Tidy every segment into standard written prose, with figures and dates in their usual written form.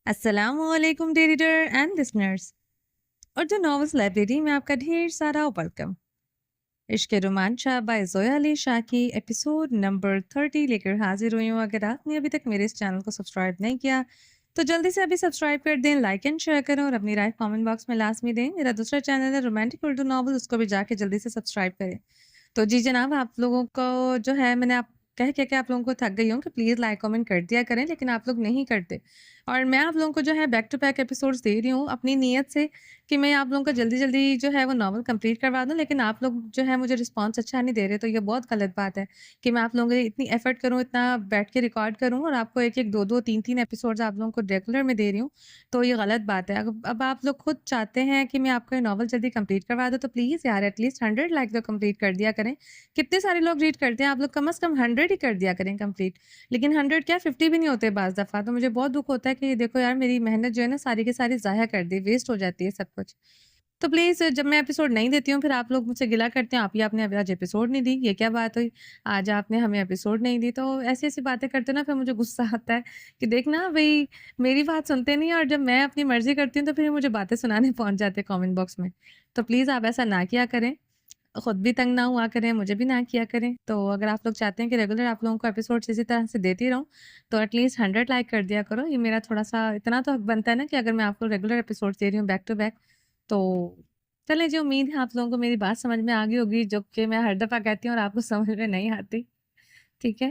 السلام علیکم reader and listeners, Urdu novels library میں آپ کا ڈھیر سارا ویلکم۔ عشق رومانچہ بائی زویا علی شاہ کی ایپیسوڈ نمبر 30 لے کر حاضر ہوئی ہوں۔ اگر آپ نے ابھی تک میرے اس چینل کو سبسکرائب نہیں کیا تو جلدی سے ابھی سبسکرائب کر دیں، لائک اینڈ شیئر کریں اور اپنی رائے کامنٹ باکس میں لازمی دیں۔ میرا دوسرا چینل ہے رومانٹک اردو ناول، اس کو بھی جا کے جلدی سے سبسکرائب کریں۔ تو جی جناب، آپ لوگوں کو جو ہے میں نے کہہ آپ لوگوں کو تھک گئی ہوں کہ پلیز لائک کامنٹ کر دیا کریں، لیکن آپ لوگ نہیں کرتے۔ اور میں آپ لوگوں کو جو ہے بیک ٹو بیک ایپیسوڈز دے رہی ہوں اپنی نیت سے کہ میں آپ لوگوں کو جلدی جلدی جو ہے وہ ناول کمپلیٹ کروا دوں، لیکن آپ لوگ جو ہے مجھے رسپانس اچھا نہیں دے رہے، تو یہ بہت غلط بات ہے کہ میں آپ لوگوں کے لیے اتنی ایفرٹ کروں، اتنا بیٹھ کے ریکارڈ کروں اور آپ کو ایک ایک دو دو تین تین ایپیسوڈز آپ لوگوں کو ریگولر میں دے رہی ہوں، تو یہ غلط بات ہے۔ اب آپ لوگ خود چاہتے ہیں کہ میں آپ کو یہ ناول جلدی کمپلیٹ کروا دوں، تو پلیز یار ایٹ لیسٹ 100 لائک تو کمپلیٹ کر دیا کریں۔ کتنے سارے لوگ ریڈ کرتے ہیں، آپ لوگ کم از کم 100 ہی کر دیا کریں کمپلیٹ، لیکن 100 کیا 50 بھی نہیں ہوتے بعض دفعہ۔ تو مجھے بہت دکھ ہوتا ہے کہ دیکھو یار میری محنت جو ہے نا ساری کی ساری ضائع کر دی، ویسٹ ہو جاتی ہے سب کچھ۔ تو پلیز جب میں ایپیسوڈ نہیں دیتی ہوں پھر آپ لوگ مجھ سے گلا کرتے ہیں آپ نے آج ایپیسوڈ نہیں دی، یہ کیا بات ہوئی، آج آپ نے ہمیں ایپیسوڈ نہیں دی۔ تو ایسی ایسی باتیں کرتے نا پھر مجھے غصہ آتا ہے کہ دیکھنا بھائی میری بات سنتے نہیں، اور جب میں اپنی مرضی کرتی ہوں تو پھر مجھے باتیں سنانے پہنچ جاتے ہیں کامنٹ باکس میں۔ تو پلیز آپ ایسا نہ کیا کریں، خود بھی تنگ نہ ہوا کریں، مجھے بھی نہ کیا کریں۔ تو اگر آپ لوگ چاہتے ہیں کہ ریگولر آپ لوگوں کو ایپیسوڈ اسی طرح سے دیتی رہوں تو ایٹ لیسٹ 100 لائک کر دیا کرو۔ یہ میرا تھوڑا سا اتنا تو حق بنتا ہے نا کہ اگر میں آپ کو ریگولر ایپیسوڈ دے رہی ہوں بیک ٹو بیک، تو چلیں جی، امید ہے آپ لوگوں کو میری بات سمجھ میں آ گئی ہوگی، جو کہ میں ہر دفعہ کہتی ہوں اور آپ کو سمجھ میں نہیں آتی۔ ٹھیک ہے،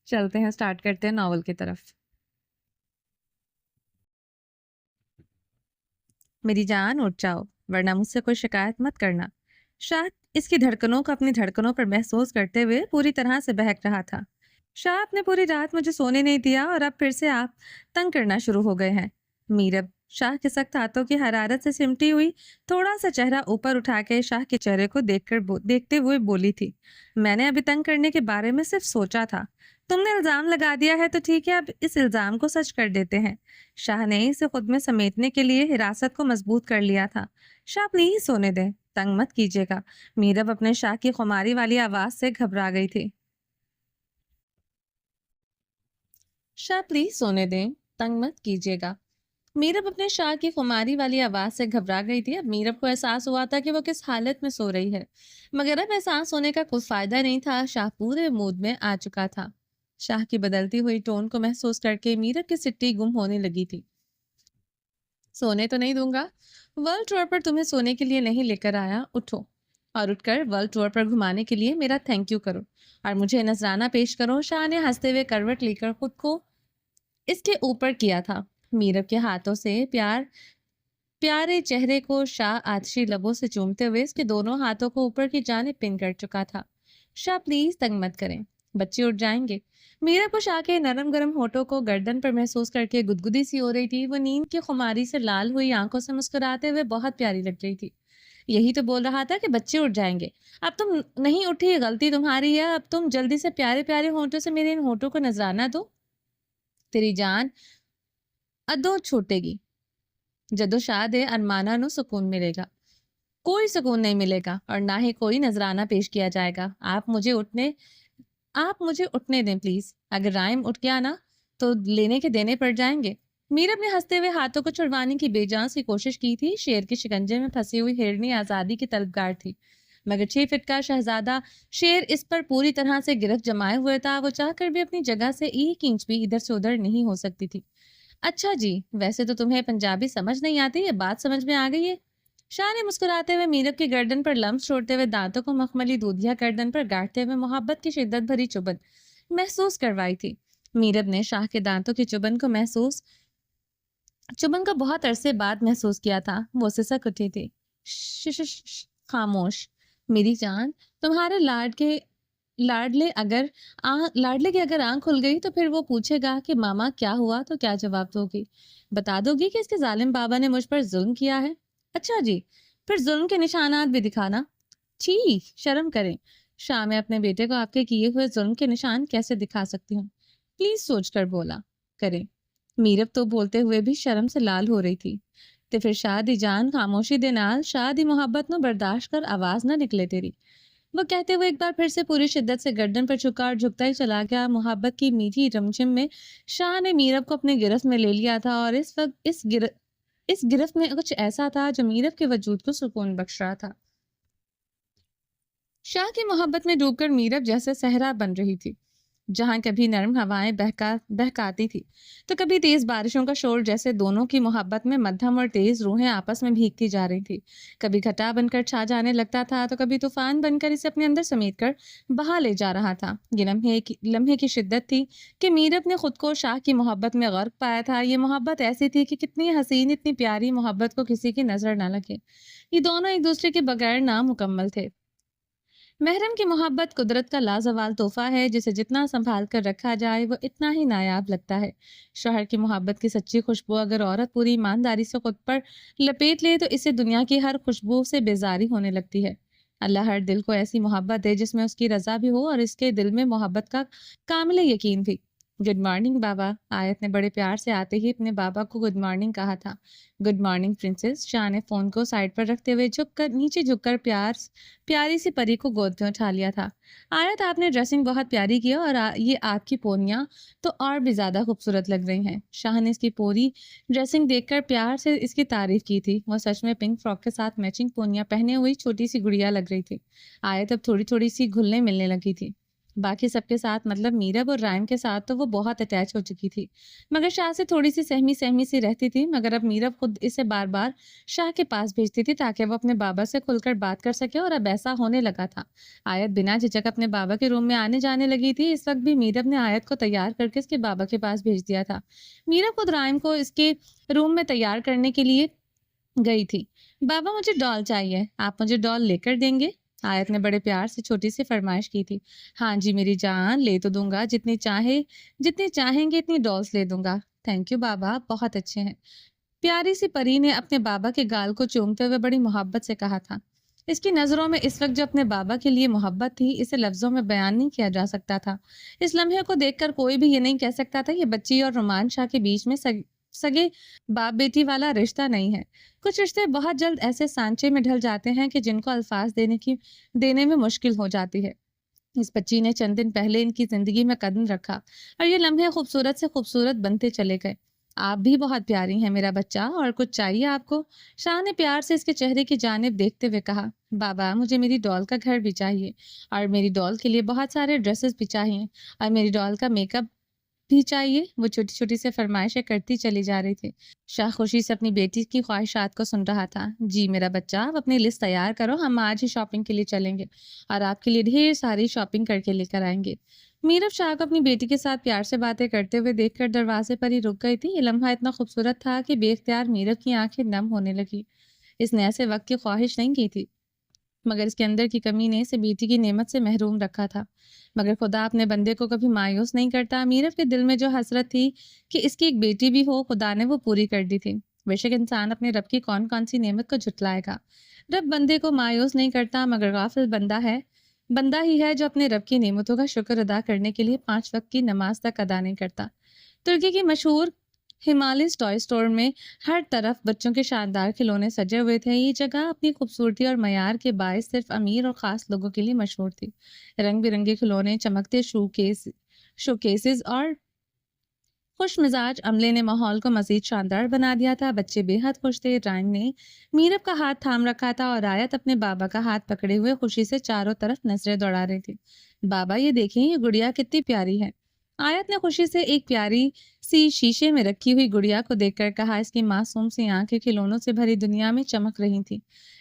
چلتے ہیں، سٹارٹ کرتے ہیں ناول کی طرف۔ میری جان اٹھ جاؤ ورنہ مجھ سے کوئی شکایت مت کرنا۔ شاہ اس کی دھڑکنوں کو اپنی دھڑکنوں پر محسوس کرتے ہوئے پوری طرح سے بہک رہا تھا۔ شاہ نے پوری رات مجھے سونے نہیں دیا اور اب پھر سے آپ تنگ کرنا شروع ہو گئے ہیں۔ میرب شاہ کے سخت ہاتھوں کی حرارت سے سمٹی ہوئی تھوڑا سا چہرہ اوپر اٹھا کے شاہ کے چہرے کو دیکھتے ہوئے بولی تھی، میں نے ابھی تنگ کرنے کے بارے میں صرف سوچا تھا، تم نے الزام لگا دیا ہے تو ٹھیک ہے، اب اس الزام کو سچ کر دیتے ہیں۔ شاہ نے اسے خود میں سمیٹنے کے لیے حراست کو مضبوط کر لیا تھا۔ شاہ پلیز سونے دیں، تنگ مت کیجیے گا۔ میرب اپنے شاہ کی خماری والی آواز سے گھبرا گئی تھی۔ شاہ پلیز سونے دیں، تنگ مت کیجیے گا۔ میرب اپنے شاہ کی خماری والی آواز سے گھبرا گئی تھی۔ اب میرب کو احساس ہوا تھا کہ وہ کس حالت میں سو رہی ہے، مگر اب احساس ہونے کا کوئی فائدہ نہیں تھا۔ شاہ پورے موڈ میں آ چکا تھا۔ شاہ کی بدلتی ہوئی ٹون کو محسوس کر کے میرب کی سٹی گم ہونے لگی تھی۔ سونے تو نہیں دوں گا، ورلڈ ٹور پر تمہیں سونے کے لیے نہیں لے کر آیا، اٹھو اور اٹھ کر ورلڈ ٹور پر گھمانے کے لیے میرا تھینک یو کرو اور مجھے نذرانہ پیش کرو۔ شاہ نے ہنستے ہوئے کروٹ لے کر خود کو اس کے اوپر کیا تھا۔ میرب کے ہاتھوں سے پیارے چہرے کو شاہ آتشی لبوں سے چومتے ہوئے اس کے دونوں ہاتھوں کو اوپر کی جانب پن کر چکا تھا۔ شاہ پلیز تنگ مت کریں، بچے اٹھ جائیں گے۔ میرب کو شاہ کے نرم گرم ہونٹوں کو گردن پر محسوس کر کے گدگدی سی ہو رہی تھی۔ وہ نیند کی خماری سے لال ہوئی آنکھوں سے مسکراتے ہوئے بہت پیاری لگ رہی تھی۔ یہی تو بول رہا تھا کہ بچے اٹھ جائیں گے، اب تم نہیں اٹھی، غلطی تمہاری ہے۔ اب تم جلدی سے پیارے پیارے ہونٹوں سے میرے ان ہونٹوں کو نذرانہ دو، تیری جان ادو چھوٹے گی۔ جدو شاد ارمانہ نو سکون ملے گا، کوئی سکون نہیں ملے گا اور نہ ہی کوئی نذرانہ پیش کیا جائے گا۔ آپ مجھے اٹھنے دیں پلیز، اگر رائم اٹھ گیا نا تو لینے کے دینے پڑ جائیں گے۔ میرب نے ہنستے ہوئے ہاتھوں کو چھڑوانے کی بے جان سی کوشش کی تھی۔ شیر کے شکنجے میں پھنسی ہوئی ہرنی آزادی کی طلبگار تھی، مگر 6 فٹ کا شہزادہ شیر اس پر پوری طرح سے گرفت جمائے ہوئے تھا۔ وہ چاہ کر بھی اپنی جگہ سے 1 انچ بھی ادھر سے ادھر نہیں ہو سکتی تھی۔ اچھا جی، ویسے تو تمہیں پنجابی سمجھ نہیں آتی، یہ بات سمجھ میں آ گئی ہے۔ شاہ نے مسکراتے ہوئے میرب کی گردن پر لمس چھوڑتے ہوئے دانتوں کو مخملی دودھیا گردن پر گاڑتے ہوئے محبت کی شدت بھری چبن محسوس کروائی تھی۔ میرب نے شاہ کے دانتوں کی چبن کو بہت عرصے بعد محسوس کیا تھا۔ وہ سسک اٹھی تھی۔ خاموش میری جان، تمہارے لاڈلے کی اگر آنکھ کھل گئی تو پھر وہ پوچھے گا کہ ماما کیا ہوا تو کیا جواب دو گی؟ بتا دو گی کہ اس کے ظالم بابا نے مجھ پر ظلم کیا ہے؟ اچھا جی، پھر ظلم کے نشانات بھی دکھانا۔ چھی، شرم کریں، شاہ میں اپنے بیٹے کو آپ کے کیے ہوئے ظلم کے نشان کیسے دکھا سکتی ہوں؟ پلیز سوچ کر بولا کریں۔ میرب تو بولتے ہوئے بھی شرم سے لال ہو رہی تھی۔ تے پھر شاہ دی جان خاموشی دے نال شاہ دی محبت نو برداشت کر آواز نہ نکلے تیری۔ وہ کہتے ہوئے ایک بار پھر سے پوری شدت سے گردن پر جھکا اور جھکتا ہی چلا گیا۔ محبت کی میٹھی رمجم میں شاہ نے میرب کو اپنے گرفت میں لے لیا تھا، اور اس وقت اس گرفت میں کچھ ایسا تھا جو میرب کے وجود کو سکون بخش رہا تھا۔ شاہ کی محبت میں ڈوب کر میرب جیسے صحرا بن رہی تھی، جہاں کبھی نرم ہوائیں بہکاتی تھی تو کبھی تیز بارشوں کا شور، جیسے دونوں کی محبت میں مدھم اور تیز روحیں آپس میں بھیگتی جا رہی تھی۔ کبھی گھٹا بن کر چھا جانے لگتا تھا تو کبھی طوفان بن کر اسے اپنے اندر سمیٹ کر بہا لے جا رہا تھا۔ یہ لمحے کی شدت تھی کہ میرب نے خود کو شاہ کی محبت میں غرق پایا تھا۔ یہ محبت ایسی تھی کہ کتنی حسین، اتنی پیاری محبت کو کسی کی نظر نہ لگے۔ یہ دونوں ایک دوسرے کے بغیر نامکمل تھے۔ محرم کی محبت قدرت کا لازوال تحفہ ہے، جسے جتنا سنبھال کر رکھا جائے وہ اتنا ہی نایاب لگتا ہے۔ شوہر کی محبت کی سچی خوشبو اگر عورت پوری ایمانداری سے خود پر لپیٹ لے تو اسے دنیا کی ہر خوشبو سے بیزاری ہونے لگتی ہے۔ اللہ ہر دل کو ایسی محبت دے جس میں اس کی رضا بھی ہو اور اس کے دل میں محبت کا کامل یقین بھی۔ گڈ مارننگ بابا، آیت نے بڑے پیار سے آتے ہی اپنے بابا کو گڈ مارننگ کہا تھا۔ گڈ مارننگ پرنسس، شاہ نے فون کو سائڈ پر رکھتے ہوئے نیچے جھک کر پیاری سی پری کو گود میں اٹھا لیا تھا۔ آیت، آپ نے ڈریسنگ بہت پیاری کی ہے، اور یہ آپ کی پونیاں تو اور بھی زیادہ خوبصورت لگ رہی ہیں۔ شاہ نے اس کی پوری ڈریسنگ دیکھ کر پیار سے اس کی تعریف کی تھی۔ وہ سچ میں پنک فراک کے ساتھ میچنگ پونیاں پہنے ہوئی چھوٹی سی گڑیا لگ رہی تھی۔ آیت اب تھوڑی تھوڑی سی گھلنے ملنے لگی تھی۔ باقی سب کے ساتھ، مطلب میرب اور رائم کے ساتھ تو وہ بہت اٹیچ ہو چکی تھی، مگر شاہ سے تھوڑی سی سہمی سی رہتی تھی۔ مگر اب میرب خود اسے بار بار شاہ کے پاس بھیجتی تھی تاکہ وہ اپنے بابا سے کھل کر بات کر سکے، اور اب ایسا ہونے لگا تھا۔ آیت بنا جھجک اپنے بابا کے روم میں آنے جانے لگی تھی۔ اس وقت بھی میرب نے آیت کو تیار کر کے اس کے بابا کے پاس بھیج دیا تھا۔ میرب خود رائم کو اس کے روم میں تیار کرنے کے لیے گئی تھی۔ بابا، مجھے ڈال چاہیے، آپ مجھے ڈال لے کر دیں گے؟ آیت نے بڑے پیار سے چھوٹی سی فرمائش کی تھی۔ ہاں جی میری جان، لے تو دوں گا، جتنی چاہیں گے اتنی ڈالس لے دوں گا۔ تھینک یو بابا، بہت اچھے ہیں، پیاری سی پری نے اپنے بابا کے گال کو چومتے ہوئے بڑی محبت سے کہا تھا۔ اس کی نظروں میں اس وقت جو اپنے بابا کے لیے محبت تھی، اسے لفظوں میں بیان نہیں کیا جا سکتا تھا۔ اس لمحے کو دیکھ کر کوئی بھی یہ نہیں کہہ سکتا تھا یہ بچی اور رومان شاہ کے بیچ میں سگے باپ بیٹی والا رشتہ نہیں ہے۔ کچھ رشتے بہت جلد ایسے سانچے میں ڈھل جاتے ہیں کہ جن کو الفاظ دینے میں مشکل ہو جاتی ہے۔ اس بچی نے چند دن پہلے ان کی زندگی میں قدم رکھا، اور یہ لمحے خوبصورت سے خوبصورت بنتے چلے گئے۔ آپ بھی بہت پیاری ہیں میرا بچہ، اور کچھ چاہیے آپ کو؟ شاہ نے پیار سے اس کے چہرے کی جانب دیکھتے ہوئے کہا۔ بابا، مجھے میری ڈال کا گھر بھی چاہیے، اور میری ڈال کے لیے بہت سارے ڈریسز بھی چاہیے، اور میری ڈال کا میک اپ بھی چاہیے۔ وہ چھوٹی چھوٹی سے فرمائشیں کرتی چلی جا رہی تھی۔ شاہ خوشی سے اپنی بیٹی کی خواہشات کو سن رہا تھا۔ جی میرا بچہ، آپ اپنی لسٹ تیار کرو، ہم آج ہی شاپنگ کے لیے چلیں گے، اور آپ کے لیے ڈھیر ساری شاپنگ کر کے لے کر آئیں گے۔ میرب شاہ کو اپنی بیٹی کے ساتھ پیار سے باتیں کرتے ہوئے دیکھ کر دروازے پر ہی رک گئی تھی۔ یہ لمحہ اتنا خوبصورت تھا کہ بے اختیار میرب کی آنکھیں نم ہونے لگی۔ اس نے ایسے وقت کی خواہش نہیں کی تھی، مگر اس کے اندر کی کمی نے اسے بیٹی کی نعمت سے محروم رکھا تھا۔ مگر خدا اپنے بندے کو کبھی مایوس نہیں کرتا۔ میرب کے دل میں جو حسرت تھی کہ اس کی ایک بیٹی بھی ہو، خدا نے وہ پوری کر دی تھی۔ بے شک انسان اپنے رب کی کون کون سی نعمت کو جھٹلائے گا۔ رب بندے کو مایوس نہیں کرتا، مگر غافل بندہ ہی ہے جو اپنے رب کی نعمتوں کا شکر ادا کرنے کے لیے 5 وقت کی نماز تک ادا نہیں کرتا۔ ترکی کی مشہور ہمالیز ٹوائے اسٹور میں ہر طرف بچوں کے شاندار کھلونے سجے ہوئے تھے۔ یہ جگہ اپنی خوبصورتی اور معیار کے باعث صرف امیر اور خاص لوگوں کے لیے مشہور تھی۔ رنگ برنگے کھلونے، چمکتے شوکیسز اور خوش مزاج عملے نے ماحول کو مزید شاندار بنا دیا تھا۔ بچے بے حد خوش تھے۔ رائم نے میرب کا ہاتھ تھام رکھا تھا، اور آیت اپنے بابا کا ہاتھ پکڑے ہوئے خوشی سے چاروں طرف نظریں دوڑا رہی تھی۔ بابا، یہ دیکھیں، یہ گڑیا کتنی پیاری ہے۔ آیت نے خوشی سے ایک پیاری سی شیشے میں رکھی ہوئی گڑیا کو دیکھ کر کہا۔ اس کی معصوم سی آنکھیں کھلونوں سے بھری دنیا میں چمک رہی تھی۔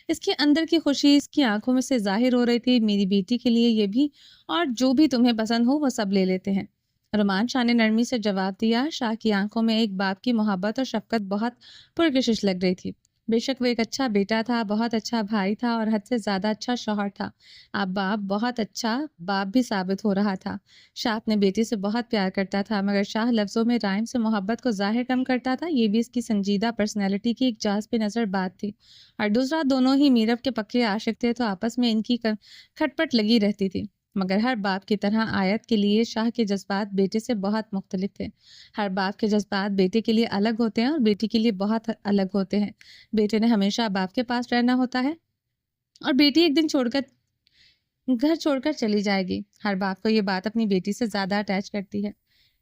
اس کے اندر کی خوشی اس کی آنکھوں میں سے ظاہر ہو رہی تھی۔ میری بیٹی کے لیے یہ بھی، اور جو بھی تمہیں پسند ہو وہ سب لے لیتے ہیں۔ رومان شاہ نے نرمی سے جواب دیا۔ شاہ کی آنکھوں میں ایک باپ کی محبت اور شفقت بہت پرکشش لگ رہی تھی۔ بے شک وہ ایک اچھا بیٹا تھا، بہت اچھا بھائی تھا، اور حد سے زیادہ اچھا شوہر تھا۔ اب باپ بہت اچھا باپ بھی ثابت ہو رہا تھا۔ شاہ اپنے بیٹی سے بہت پیار کرتا تھا، مگر شاہ لفظوں میں رائم سے محبت کو ظاہر کم کرتا تھا۔ یہ بھی اس کی سنجیدہ پرسنالٹی کی ایک جاذب نظر بات تھی، اور دوسرا دونوں ہی میرب کے پکے عاشق تھے، تو آپس میں ان کی کھٹ پٹ لگی رہتی تھی۔ مگر ہر باپ کی طرح آیت کے لیے شاہ کے جذبات بیٹے سے بہت مختلف تھے۔ ہر باپ کے جذبات بیٹے کے لیے الگ ہوتے ہیں اور بیٹی کے لیے بہت الگ ہوتے ہیں۔ بیٹے نے ہمیشہ باپ کے پاس رہنا ہوتا ہے، اور بیٹی ایک دن چھوڑ کر گھر چھوڑ کر چلی جائے گی۔ ہر باپ کو یہ بات اپنی بیٹی سے زیادہ اٹیچ کرتی ہے۔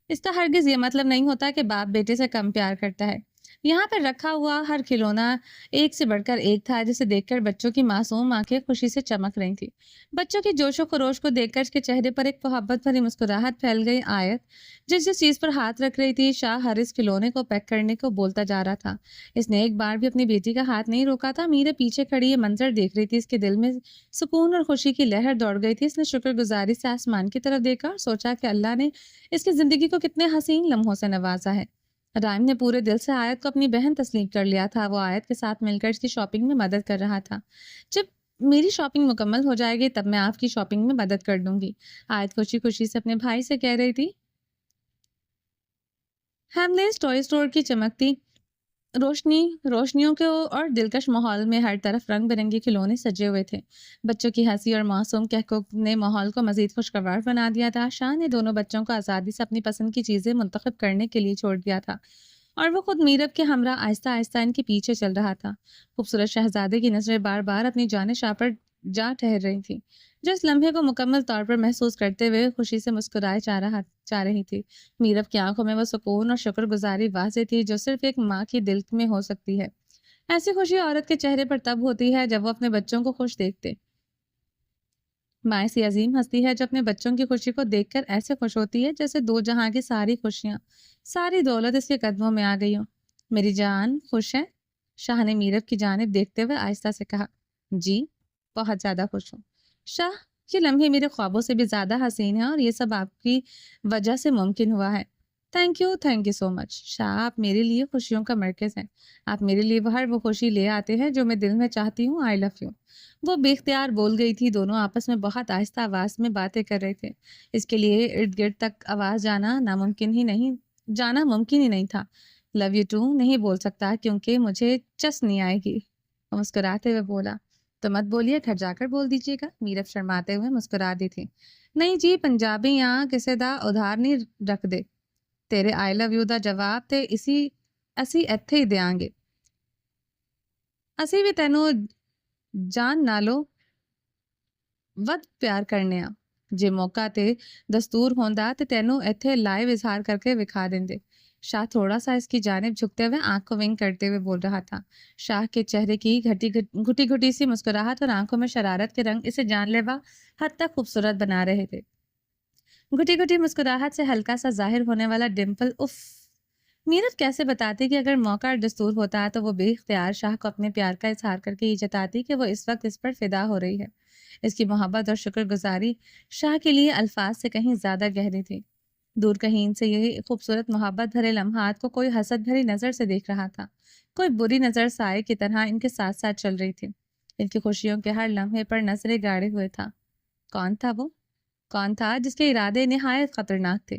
اس کا ہرگز یہ مطلب نہیں ہوتا کہ باپ بیٹے سے کم پیار کرتا ہے۔ یہاں پر رکھا ہوا ہر کھلونا ایک سے بڑھ کر ایک تھا، جسے دیکھ کر بچوں کی معصوم آنکھیں خوشی سے چمک رہی تھی۔ بچوں کی جوش و خروش کو دیکھ کر اس کے چہرے پر ایک محبت بھری مسکراہٹ پھیل گئی۔ آیت جس جس چیز پر ہاتھ رکھ رہی تھی، شاہ ہر اس کھلونے کو پیک کرنے کو بولتا جا رہا تھا۔ اس نے ایک بار بھی اپنی بیٹی کا ہاتھ نہیں روکا تھا۔ میرے پیچھے کھڑی یہ منظر دیکھ رہی تھی، اس کے دل میں سکون اور خوشی کی لہر دوڑ گئی تھی۔ اس نے شکر گزاری سے آسمان کی طرف دیکھا اور سوچا کہ اللہ نے اس کی زندگی کو کتنے حسین لمحوں سے نوازا ہے۔ رائم نے پورے دل سے آیت کو اپنی بہن تسلیم کر لیا تھا۔ وہ آیت کے ساتھ مل کر اس کی شاپنگ میں مدد کر رہا تھا۔ جب میری شاپنگ مکمل ہو جائے گی تب میں آپ کی شاپنگ میں مدد کر دوں گی، آیت خوشی خوشی سے اپنے بھائی سے کہہ رہی تھی۔ ہیملیس ٹوائے اسٹور کی چمکتی روشنیوں کے اور دلکش ماحول میں ہر طرف رنگ برنگے کھلونے سجے ہوئے تھے۔ بچوں کی ہنسی اور معصوم کہکشاں نے ماحول کو مزید خوشگوار بنا دیا تھا۔ شاہ نے دونوں بچوں کو آزادی سے اپنی پسند کی چیزیں منتخب کرنے کے لیے چھوڑ دیا تھا اور وہ خود میرب کے ہمراہ آہستہ آہستہ ان کے پیچھے چل رہا تھا۔ خوبصورت شہزادے کی نظریں بار بار اپنی جانب شاہ پر جا ٹھہر رہی تھیں، جو اس لمحے کو مکمل طور پر محسوس کرتے ہوئے خوشی سے مسکرائے جا رہی تھی۔ میرب کی آنکھوں میں وہ سکون اور شکر گزاری واضح تھی جو صرف ایک ماں کے دل میں ہو سکتی ہے۔ ایسی خوشی عورت کے چہرے پر تب ہوتی ہے جب وہ اپنے بچوں کو خوش دیکھتے۔ ماں ایسی عظیم ہستی ہے جو اپنے بچوں کی خوشی کو دیکھ کر ایسے خوش ہوتی ہے جیسے دو جہاں کی ساری خوشیاں، ساری دولت اس کے قدموں میں آ گئی ہو۔ میری جان خوش ہے؟ شاہ نے میرب کی جانب دیکھتے ہوئے آہستہ سے کہا۔ جی بہت زیادہ خوش ہوں شاہ، یہ لمحے میرے خوابوں سے بھی زیادہ حسین ہیں اور یہ سب آپ کی وجہ سے ممکن ہوا ہے۔ تھینک یو سو مچ شاہ، آپ میرے لیے خوشیوں کا مرکز ہیں۔ آپ میرے لیے وہ خوشی لے آتے ہیں جو میں دل میں چاہتی ہوں۔ آئی لو یو، وہ بے اختیار بول گئی تھی۔ دونوں آپس میں بہت آہستہ آواز میں باتیں کر رہے تھے، اس کے لیے ارد گرد تک آواز جانا ممکن ہی نہیں تھا۔ لو یو ٹو نہیں بول سکتا کیونکہ مجھے چس نہیں آئے گی، وہ مسکراتے ہوئے بولا۔ تو مت بولیے، گھر جا کر بول دیجیے گا، میرب شرماتے ہوئے مسکرا دی تھی۔ نہیں جی، پنجابی یہاں کسے دا ادھار نہیں رکھ دے، تیرے آئی لو یو دا جواب تے اسی ایتھے ہی دیاں گے، اسی بھی تینوں جان نالو ود پیار کرنے آ، جے موقع تے دستور ہوندا تے تینوں ایتھے لائیو اظہار کر کے وکھا دیندے۔ شاہ تھوڑا سا اس کی جانب جھکتے ہوئے آنکھ کو ونک کرتے ہوئے بول رہا تھا۔ شاہ کے چہرے کی گھٹی سی مسکراہٹ اور آنکھوں میں شرارت کے رنگ اسے جان لیوا حد تک خوبصورت بنا رہے تھے۔ گھٹی مسکراہٹ سے ہلکا سا ظاہر ہونے والا ڈمپل، اف! میرب کیسے بتاتی کہ اگر موقع اور دستور ہوتا تو وہ بے اختیار شاہ کو اپنے پیار کا اظہار کر کے یہ جتاتی کہ وہ اس وقت اس پر فدا ہو رہی ہے۔ اس کی محبت اور شکر گزاری شاہ کے لیے الفاظ سے کہیں زیادہ گہری تھی۔ دور کہیں سے یہ خوبصورت محبت بھرے لمحات کو کوئی حسد بھری نظر سے دیکھ رہا تھا، کوئی بری نظر سائے کی طرح ان کے ساتھ ساتھ چل رہی تھی، ان کی خوشیوں کے ہر لمحے پر نظریں گاڑے ہوئے تھا۔ کون تھا وہ؟ کون تھا جس کے ارادے نہایت خطرناک تھے؟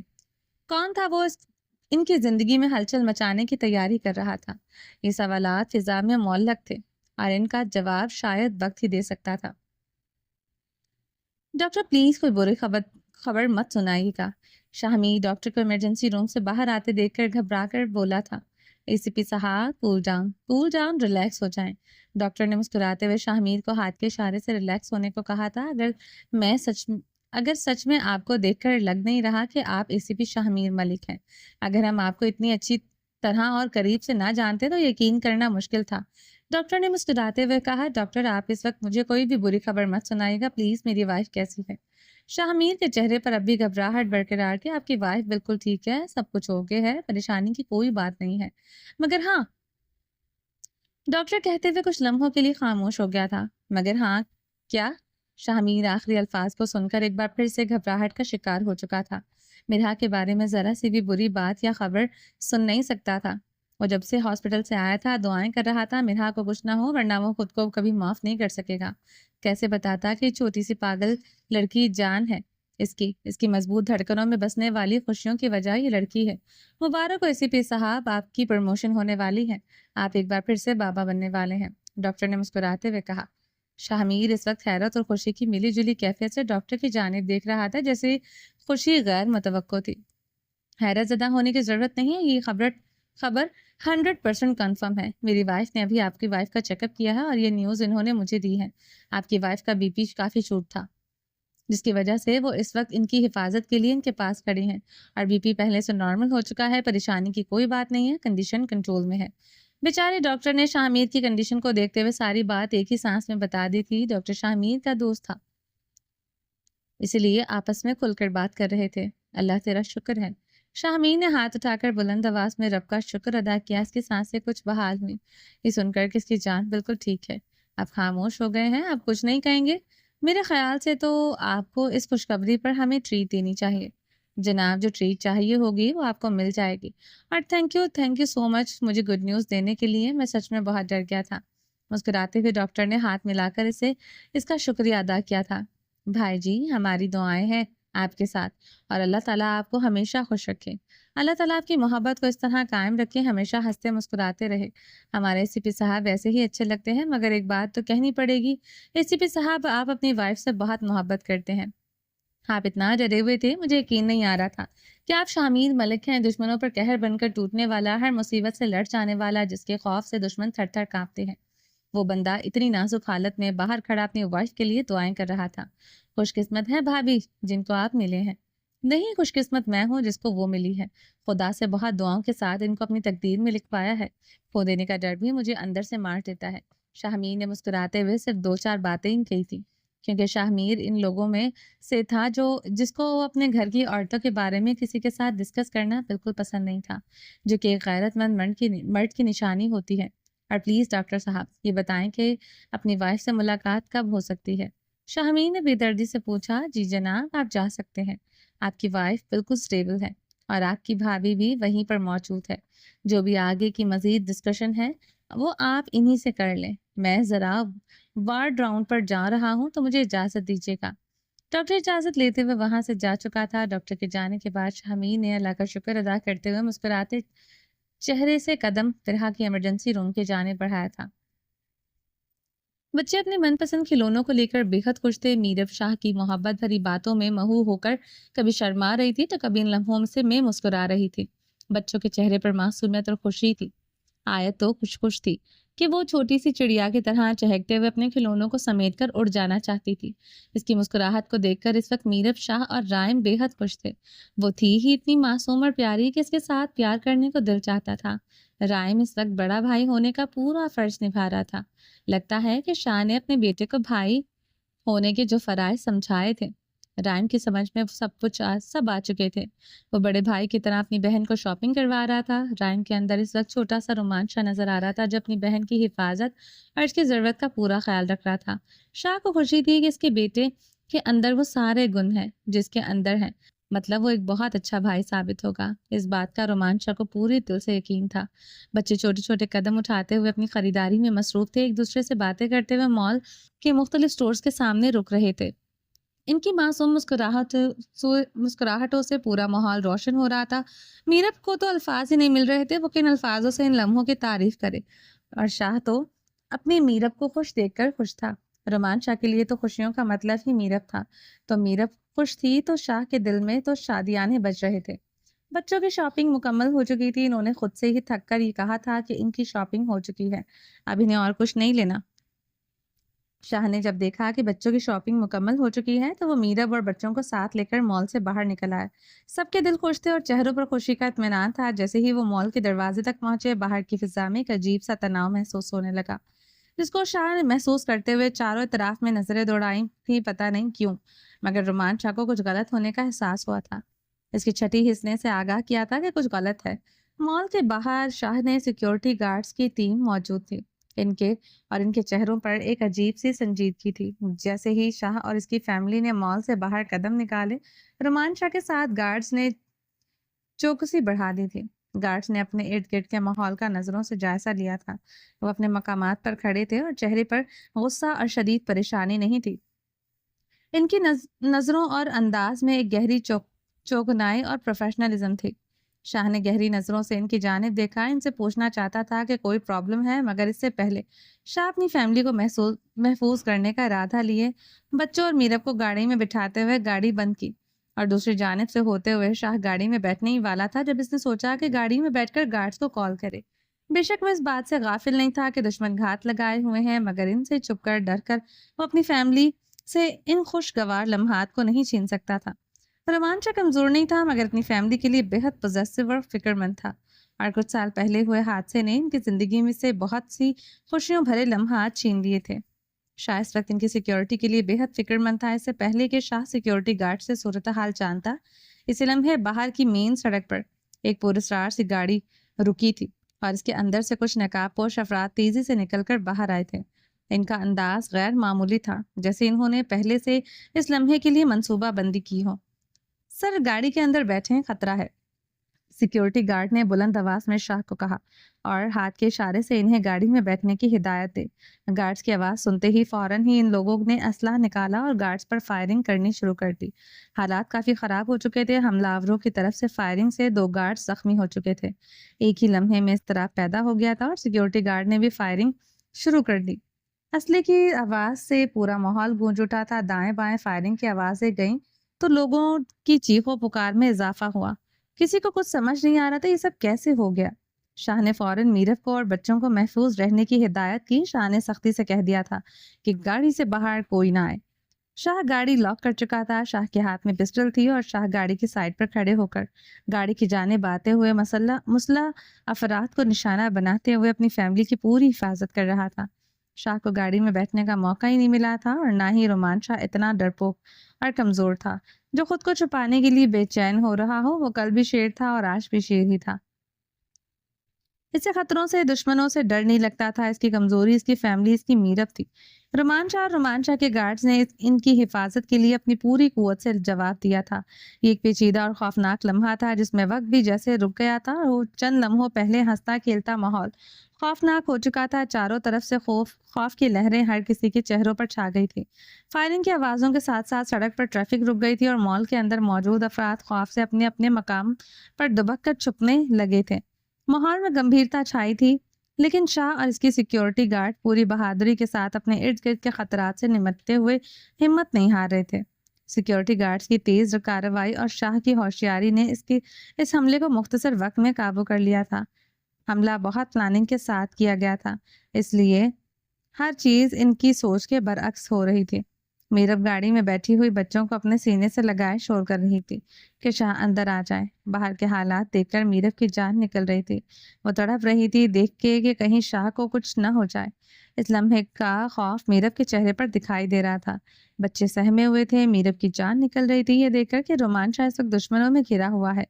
کون تھا وہ ان کی زندگی میں ہلچل مچانے کی تیاری کر رہا تھا؟ یہ سوالات فضا میں معلق تھے اور ان کا جواب شاید وقت ہی دے سکتا تھا۔ ڈاکٹر پلیز کوئی بری خبر مت سنائیے گا، شاہمی ڈاکٹر کو ایمرجنسی روم سے باہر آتے دیکھ کر گھبرا کر بولا تھا۔ اے سی پی صاحب کول ڈاؤن، ریلیکس ہو جائیں۔ ڈاکٹر نے مسکراتے ہوئے شاہمیر کو ہاتھ کے اشارے سے ریلیکس ہونے کو کہا تھا۔ اگر سچ میں آپ کو دیکھ کر لگ نہیں رہا کہ آپ اے سی پی شاہمیر ملک ہیں، اگر ہم آپ کو اتنی اچھی طرح اور قریب سے نہ جانتے تو یقین کرنا مشکل تھا، ڈاکٹر نے مسکراتے ہوئے کہا۔ ڈاکٹر آپ اس وقت مجھے کوئی بھی بری خبر مت سنائیے گا پلیز، میری وائف کیسی ہے؟ شاہمیر کے چہرے پر اب بھی گھبراہٹ برقرار تھی۔ آپ کی وائف بالکل ٹھیک ہے، سب کچھ اوکے ہے، پریشانی کی کوئی بات نہیں ہے، مگر ہاں، ڈاکٹر کہتے ہوئے کچھ لمحوں کے لیے خاموش ہو گیا تھا۔ مگر ہاں کیا؟ شاہمیر آخری الفاظ کو سن کر ایک بار پھر سے گھبراہٹ کا شکار ہو چکا تھا۔ مرحا کے بارے میں ذرا سی بھی بری بات یا خبر سن نہیں سکتا تھا۔ وہ جب سے ہاسپٹل سے آیا تھا دعائیں کر رہا تھا مرحا کو کچھ نہ ہو، ورنہ وہ خود کو کبھی معاف نہیں کر سکے گا۔ کیسے بتاتا کہ چھوٹی سی پاگل لڑکی جان ہے اس کی مضبوط دھڑکنوں میں بسنے والی خوشیوں کی وجہ یہ لڑکی ہے۔ مبارک ہو اے سی پی صاحب، آپ کی پروموشن ہونے والی ہے، آپ ایک بار پھر سے بابا بننے والے ہیں، ڈاکٹر نے مسکراتے ہوئے کہا۔ شاہمیر اس وقت حیرت اور خوشی کی ملی جلی کیفیت سے ڈاکٹر کی جانب دیکھ رہا تھا جیسے خوشی غیر متوقع تھی۔ حیرت زدہ ہونے کی ضرورت نہیں ہے، یہ خبر 100% کنفرم ہے۔ میری وائف نے ابھی آپ کی وائف کا چیک اپ کیا ہے اور یہ نیوز انہوں نے مجھے دی ہے۔ آپ کی وائف کا بی پی کافی شوٹ تھا۔ جس کی وجہ سے وہ اس وقت ان کی حفاظت کے لیے ان کے پاس کھڑی ہیں، اور بی پی پہلے سے نارمل ہو چکا ہے، پریشانی کی کوئی بات نہیں ہے، کنڈیشن کنٹرول میں ہے۔ بیچارے ڈاکٹر نے شاہ میر کی کنڈیشن کو دیکھتے ہوئے ساری بات ایک ہی سانس میں بتا دی تھی۔ ڈاکٹر شاہ میر کا دوست تھا، اسی لیے آپس میں کھل کر بات کر رہے تھے۔ اللہ تیرا شکر ہے۔ شاہ میر نے ہاتھ اٹھا کر بلند آواز میں رب کا شکر ادا کیا۔ اس کی سانسیں کچھ بحال ہوئیں۔ یہ سن کر کہ اس کی جان بالکل ٹھیک ہے۔ آپ خاموش ہو گئے ہیں، آپ کچھ نہیں کہیں گے؟ میرے خیال سے تو آپ کو اس خوشخبری پر ہمیں ٹریٹ دینی چاہیے۔ جناب، جو ٹریٹ چاہیے ہوگی وہ آپ کو مل جائے گی۔ اور تھینک یو سو مچ مجھے گڈ نیوز دینے کے لیے، میں سچ میں بہت ڈر گیا تھا۔ مسکراتے ہوئے ڈاکٹر نے ہاتھ ملا کر اس کا شکریہ ادا کیا تھا۔ بھائی جی، ہماری دعائیں ہیں آپ کے ساتھ، اور اللہ تعالیٰ آپ کو ہمیشہ خوش رکھے۔ اللہ تعالیٰ آپ کی محبت کو اس طرح قائم رکھے، ہمیشہ ہنستے مسکراتے رہے۔ ہمارے اے سی پی صاحب ویسے ہی اچھے لگتے ہیں، مگر ایک بات تو کہنی پڑے گی، اے سی پی صاحب آپ اپنی وائف سے بہت محبت کرتے ہیں۔ آپ اتنا ڈرے ہوئے تھے، مجھے یقین نہیں آ رہا تھا کہ آپ شامیر ملک ہیں، دشمنوں پر قہر بن کر ٹوٹنے والا، ہر مصیبت سے لڑ جانے والا، جس کے خوف سے دشمن تھر تھر کانپتے ہیں۔ وہ بندہ اتنی نازک حالت میں باہر کھڑا اپنی وائف کے لیے دعائیں کر رہا تھا۔ خوش قسمت ہے بھابھی جن کو آپ ملے ہیں، نہیں خوش قسمت میں ہوں جس کو وہ ملی ہے۔ خدا سے بہت دعاؤں کے ساتھ ان کو اپنی تقدیر میں لکھ پایا ہے۔ کھو دینے کا ڈر بھی مجھے اندر سے مار دیتا ہے۔ شاہ میر نے مسکراتے ہوئے صرف 2-4 باتیں ہی کہی تھی، کیونکہ شاہ میر ان لوگوں میں سے تھا جس کو وہ اپنے گھر کی عورتوں کے بارے میں کسی کے ساتھ ڈسکس کرنا بالکل پسند نہیں تھا، جو کہ ایک غیرت مند مرد کی نشانی ہوتی ہے۔ اور پلیز ڈاکٹر صاحب یہ بتائیں کہ اپنی وائف سے ملاقات کب ہو سکتی ہے؟ شاہ میر نے بے دردی سے پوچھا۔ جی جناب، آپ جا سکتے ہیں۔ آپ کی وائف بالکل سٹیبل ہے، اور آپ کی بھابھی بھی وہیں پر موجود ہے۔ جو بھی آگے کی مزید ڈسکشن ہے وہ آپ انہی سے کر لیں۔ میں ذرا وارڈ راؤنڈ پر جا رہا ہوں، تو مجھے اجازت دیجیے گا۔ ڈاکٹر اجازت لیتے ہوئے وہاں سے جا چکا تھا۔ ڈاکٹر کے جانے کے بعد شاہ میر نے اللہ کا شکر ادا کرتے ہوئے مسکراتے چہرے سے قدم طرح کی ایمرجنسی روم کے جانب بڑھایا تھا۔ بچے اپنے من پسند کھلونوں کو لے کر بے حد خوش تھے۔ میرب شاہ کی محبت بھری باتوں میں مہو ہو کر کبھی شرما رہی تھی تو کبھی ان لمحوں سے میں مسکرا رہی تھی۔ بچوں کے چہرے پر معصومیت اور خوشی تھی۔ آیت تو خوش تھی کہ وہ چھوٹی سی چڑیا کی طرح چہکتے ہوئے اپنے کھلونوں کو سمیٹ کر اڑ جانا چاہتی تھی۔ اس کی مسکراہٹ کو دیکھ کر اس وقت میرب شاہ اور رائم بے حد خوش تھے۔ وہ تھی ہی اتنی معصوم اور پیاری کہ اس کے ساتھ پیار کرنے کو دل چاہتا تھا۔ رائم اس وقت بڑا بھائی ہونے کا پورا فرض نبھا رہا تھا۔ لگتا ہے کہ شاہ نے اپنے بیٹے کو بھائی ہونے کے جو فرائض سمجھائے تھے، رائم کی سمجھ میں سب آ چکے تھے۔ وہ بڑے بھائی کی طرح اپنی بہن کو شاپنگ کروا رہا تھا۔ رائم کے اندر اس وقت چھوٹا سا رومانچہ نظر آ رہا تھا، جو اپنی بہن کی حفاظت اور اس کی ضرورت کا پورا خیال رکھ رہا تھا۔ شاہ کو خوشی تھی کہ اس کے بیٹے کے اندر وہ سارے گن ہیں جس کے اندر ہیں، مطلب وہ ایک بہت اچھا بھائی ثابت ہوگا۔ اس بات کا رومانچہ کو پورے دل سے یقین تھا۔ بچے چھوٹے چھوٹے قدم اٹھاتے ہوئے اپنی خریداری میں مصروف تھے، ایک دوسرے سے باتیں کرتے ہوئے مال کے مختلف سٹورز کے سامنے رک رہے تھے۔ ان کی معصوم مسکراہٹوں سے پورا ماحول روشن ہو رہا تھا۔ میرب کو تو الفاظ ہی نہیں مل رہے تھے وہ کن الفاظوں سے ان لمحوں کی تعریف کرے، اور شاہ تو اپنے میرب کو خوش دیکھ کر خوش تھا۔ رومان شاہ کے لیے تو خوشیوں کا مطلب ہی میرب تھا، تو میرب خوش تھی تو شاہ کے دل میں تو شادیانے بج رہے تھے۔ بچوں کی شاپنگ مکمل ہو چکی تھی۔ انہوں نے خود سے ہی تھک کر یہ کہا تھا کہ ان کی شاپنگ ہو چکی ہے، اب انہیں اور کچھ نہیں لینا۔ شاہ نے جب دیکھا کہ بچوں کی شاپنگ مکمل ہو چکی ہے تو وہ میرب اور بچوں کو ساتھ لے کر مال سے باہر نکل آئے۔ سب کے دل خوش تھے اور چہروں پر خوشی کا اطمینان تھا۔ جیسے ہی وہ مال کے دروازے تک پہنچے، باہر کی فضا میں ایک عجیب سا تناؤ محسوس ہونے لگا، جس کو شاہ نے محسوس کرتے ہوئے چاروں اطراف میں نظریں دوڑائیں تھیں، پتہ نہیں کیوں، مگر رومان شاہ کو کچھ غلط ہونے کا احساس ہوا تھا۔ اس کی چھٹی حس نے سے آگاہ کیا تھا کہ کچھ غلط ہے۔ مال کے باہر شاہ نے سیکیورٹی گارڈز کی ٹیم موجود تھی۔ ان کے چہروں پر ایک عجیب سی سنجیدگی تھی۔ جیسے ہی شاہ اور اس کی فیملی نے مال سے باہر قدم نکالے، رومان شاہ کے ساتھ گارڈز نے چوکسی بڑھا دی تھی۔ گارڈز نے اپنے ارد گرد کے ماحول کا نظروں سے جائزہ لیا تھا۔ وہ اپنے مقامات پر کھڑے تھے اور چہرے پر غصہ اور شدید پریشانی نہیں تھی۔ ان کی نظروں اور انداز میں ایک گہری چوکنائی اور پروفیشنلزم تھی۔ شاہ نے گہری نظروں سے ان کی جانب دیکھا، ان سے پوچھنا چاہتا تھا کہ کوئی پرابلم ہے، مگر اس سے پہلے شاہ اپنی فیملی کو محفوظ کرنے کا ارادہ لیے بچوں اور میرب کو گاڑی میں بٹھاتے ہوئے گاڑی بند کی، اور دوسری جانب سے ہوتے ہوئے شاہ گاڑی میں بیٹھنے ہی والا تھا جب اس نے سوچا کہ گاڑی میں بیٹھ کر گارڈز کو کال کرے۔ بے شک وہ اس بات سے غافل نہیں تھا کہ دشمن گھات لگائے ہوئے ہیں، مگر ان سے چھپ کر ڈر کر وہ اپنی فیملی سے ان خوشگوار لمحات کو نہیں چھین سکتا تھا۔ رومانچا کمزور نہیں تھا مگر اپنی فیملی کے لیے بہت پوزیسو اور فکر مند تھا، اور کچھ سال پہلے ہوئے حادثے نے ان کی زندگی میں سے بہت سی خوشیوں بھرے لمحات چھین لیے تھے۔ شاہ اس وقت ان کی سیکیورٹی کے لیے بہت فکر مند تھا۔ اس سے پہلے کہ شاہ سیکیورٹی گارڈ سے صورتحال جانتا، اسی لمحے باہر کی مین سڑک پر ایک پراسرار سی گاڑی رکی تھی اور اس کے اندر سے کچھ نقاب پوش افراد تیزی سے نکل کر باہر آئے تھے۔ ان کا انداز غیر معمولی تھا، جیسے انہوں نے پہلے سے اس لمحے کے لیے منصوبہ بندی کی ہو۔ سر، گاڑی کے اندر بیٹھیں، خطرہ ہے، سیکیورٹی گارڈ نے بلند آواز میں شاہ کو کہا اور ہاتھ کے اشارے سے انہیں گاڑی میں بیٹھنے کی ہدایت دی۔ گارڈز کی آواز سنتے ہی فوراً ہی ان لوگوں نے اسلحہ نکالا اور گارڈز پر فائرنگ کرنی شروع کر دی۔ حالات کافی خراب ہو چکے تھے۔ حملہ آوروں کی طرف سے فائرنگ سے 2 گارڈز زخمی ہو چکے تھے۔ ایک ہی لمحے میں اضطراب پیدا ہو گیا تھا اور سیکیورٹی گارڈ نے بھی فائرنگ شروع کر دی۔ اسلحے کی آواز سے پورا ماحول گونج اٹھا تھا۔ دائیں بائیں فائرنگ کی آوازیں گئیں تو لوگوں کی چیخو پکار میں اضافہ ہوا۔ کسی کو کچھ سمجھ نہیں آ رہا تھا یہ سب کیسے ہو گیا۔ شاہ نے فوراً میرف کو اور بچوں کو محفوظ رہنے کی ہدایت کی۔ شاہ نے سختی سے کہہ دیا تھا کہ گاڑی سے باہر کوئی نہ آئے۔ شاہ گاڑی لاک کر چکا تھا۔ شاہ کے ہاتھ میں پسٹل تھی اور شاہ گاڑی کی سائڈ پر کھڑے ہو کر گاڑی کی جانب آتے ہوئے مسلح افراد کو نشانہ بناتے ہوئے اپنی فیملی کی پوری حفاظت کر رہا تھا۔ شاہ کو گاڑی میں بیٹھنے کا موقع ہی نہیں ملا تھا اور نہ ہی رومانچا اتنا ڈرپوک اور کمزور تھا جو خود کو چھپانے کے لیے بے چین ہو رہا ہو۔ وہ کل بھی شیر تھا اور آج بھی شیر ہی تھا۔ اسے خطروں سے، دشمنوں سے ڈر نہیں لگتا تھا۔ اس کی کمزوری اس کی فیملی، اس کی میرف تھی۔ رومانچا اور رومانچا کے گارڈز نے ان کی حفاظت کے لیے اپنی پوری قوت سے جواب دیا تھا۔ یہ ایک پیچیدہ اور خوفناک لمحہ تھا جس میں وقت بھی جیسے رک گیا تھا۔ وہ چند لمحوں پہلے ہنستا کھیلتا ماحول خوفناک ہو چکا تھا۔ چاروں طرف سے خوف کی لہریں ہر کسی کے چہروں پر چھا گئی تھی۔ فائرنگ کی آوازوں کے ساتھ ساتھ سڑک پر ٹریفک رک گئی تھی اور مال کے اندر موجود افراد خوف سے اپنے اپنے مقام پر دبک کر چھپنے لگے تھے۔ ماحول میں گمبھیرتا چھائی تھی، لیکن شاہ اور اس کی سیکیورٹی گارڈ پوری بہادری کے ساتھ اپنے ارد گرد کے خطرات سے نمٹتے ہوئے ہمت نہیں ہار رہے تھے۔ سیکیورٹی گارڈز کی تیز کارروائی اور شاہ کی ہوشیاری نے اس حملے کو مختصر وقت میں قابو کر لیا تھا۔ حملہ بہت پلاننگ کے ساتھ کیا گیا تھا، اس لیے ہر چیز ان کی سوچ کے برعکس ہو رہی تھی۔ میرب گاڑی میں بیٹھی ہوئی بچوں کو اپنے سینے سے لگائے شور کر رہی تھی کہ شاہ اندر آ جائے۔ باہر کے حالات دیکھ کر میرب کی جان نکل رہی تھی۔ وہ تڑپ رہی تھی دیکھ کے کہ کہیں شاہ کو کچھ نہ ہو جائے۔ اس لمحے کا خوف میرب کے چہرے پر دکھائی دے رہا تھا۔ بچے سہمے ہوئے تھے۔ میرب کی جان نکل رہی تھی یہ دیکھ کر کہ رومانچا اس وقت دشمنوں میں گھرا ہوا ہے،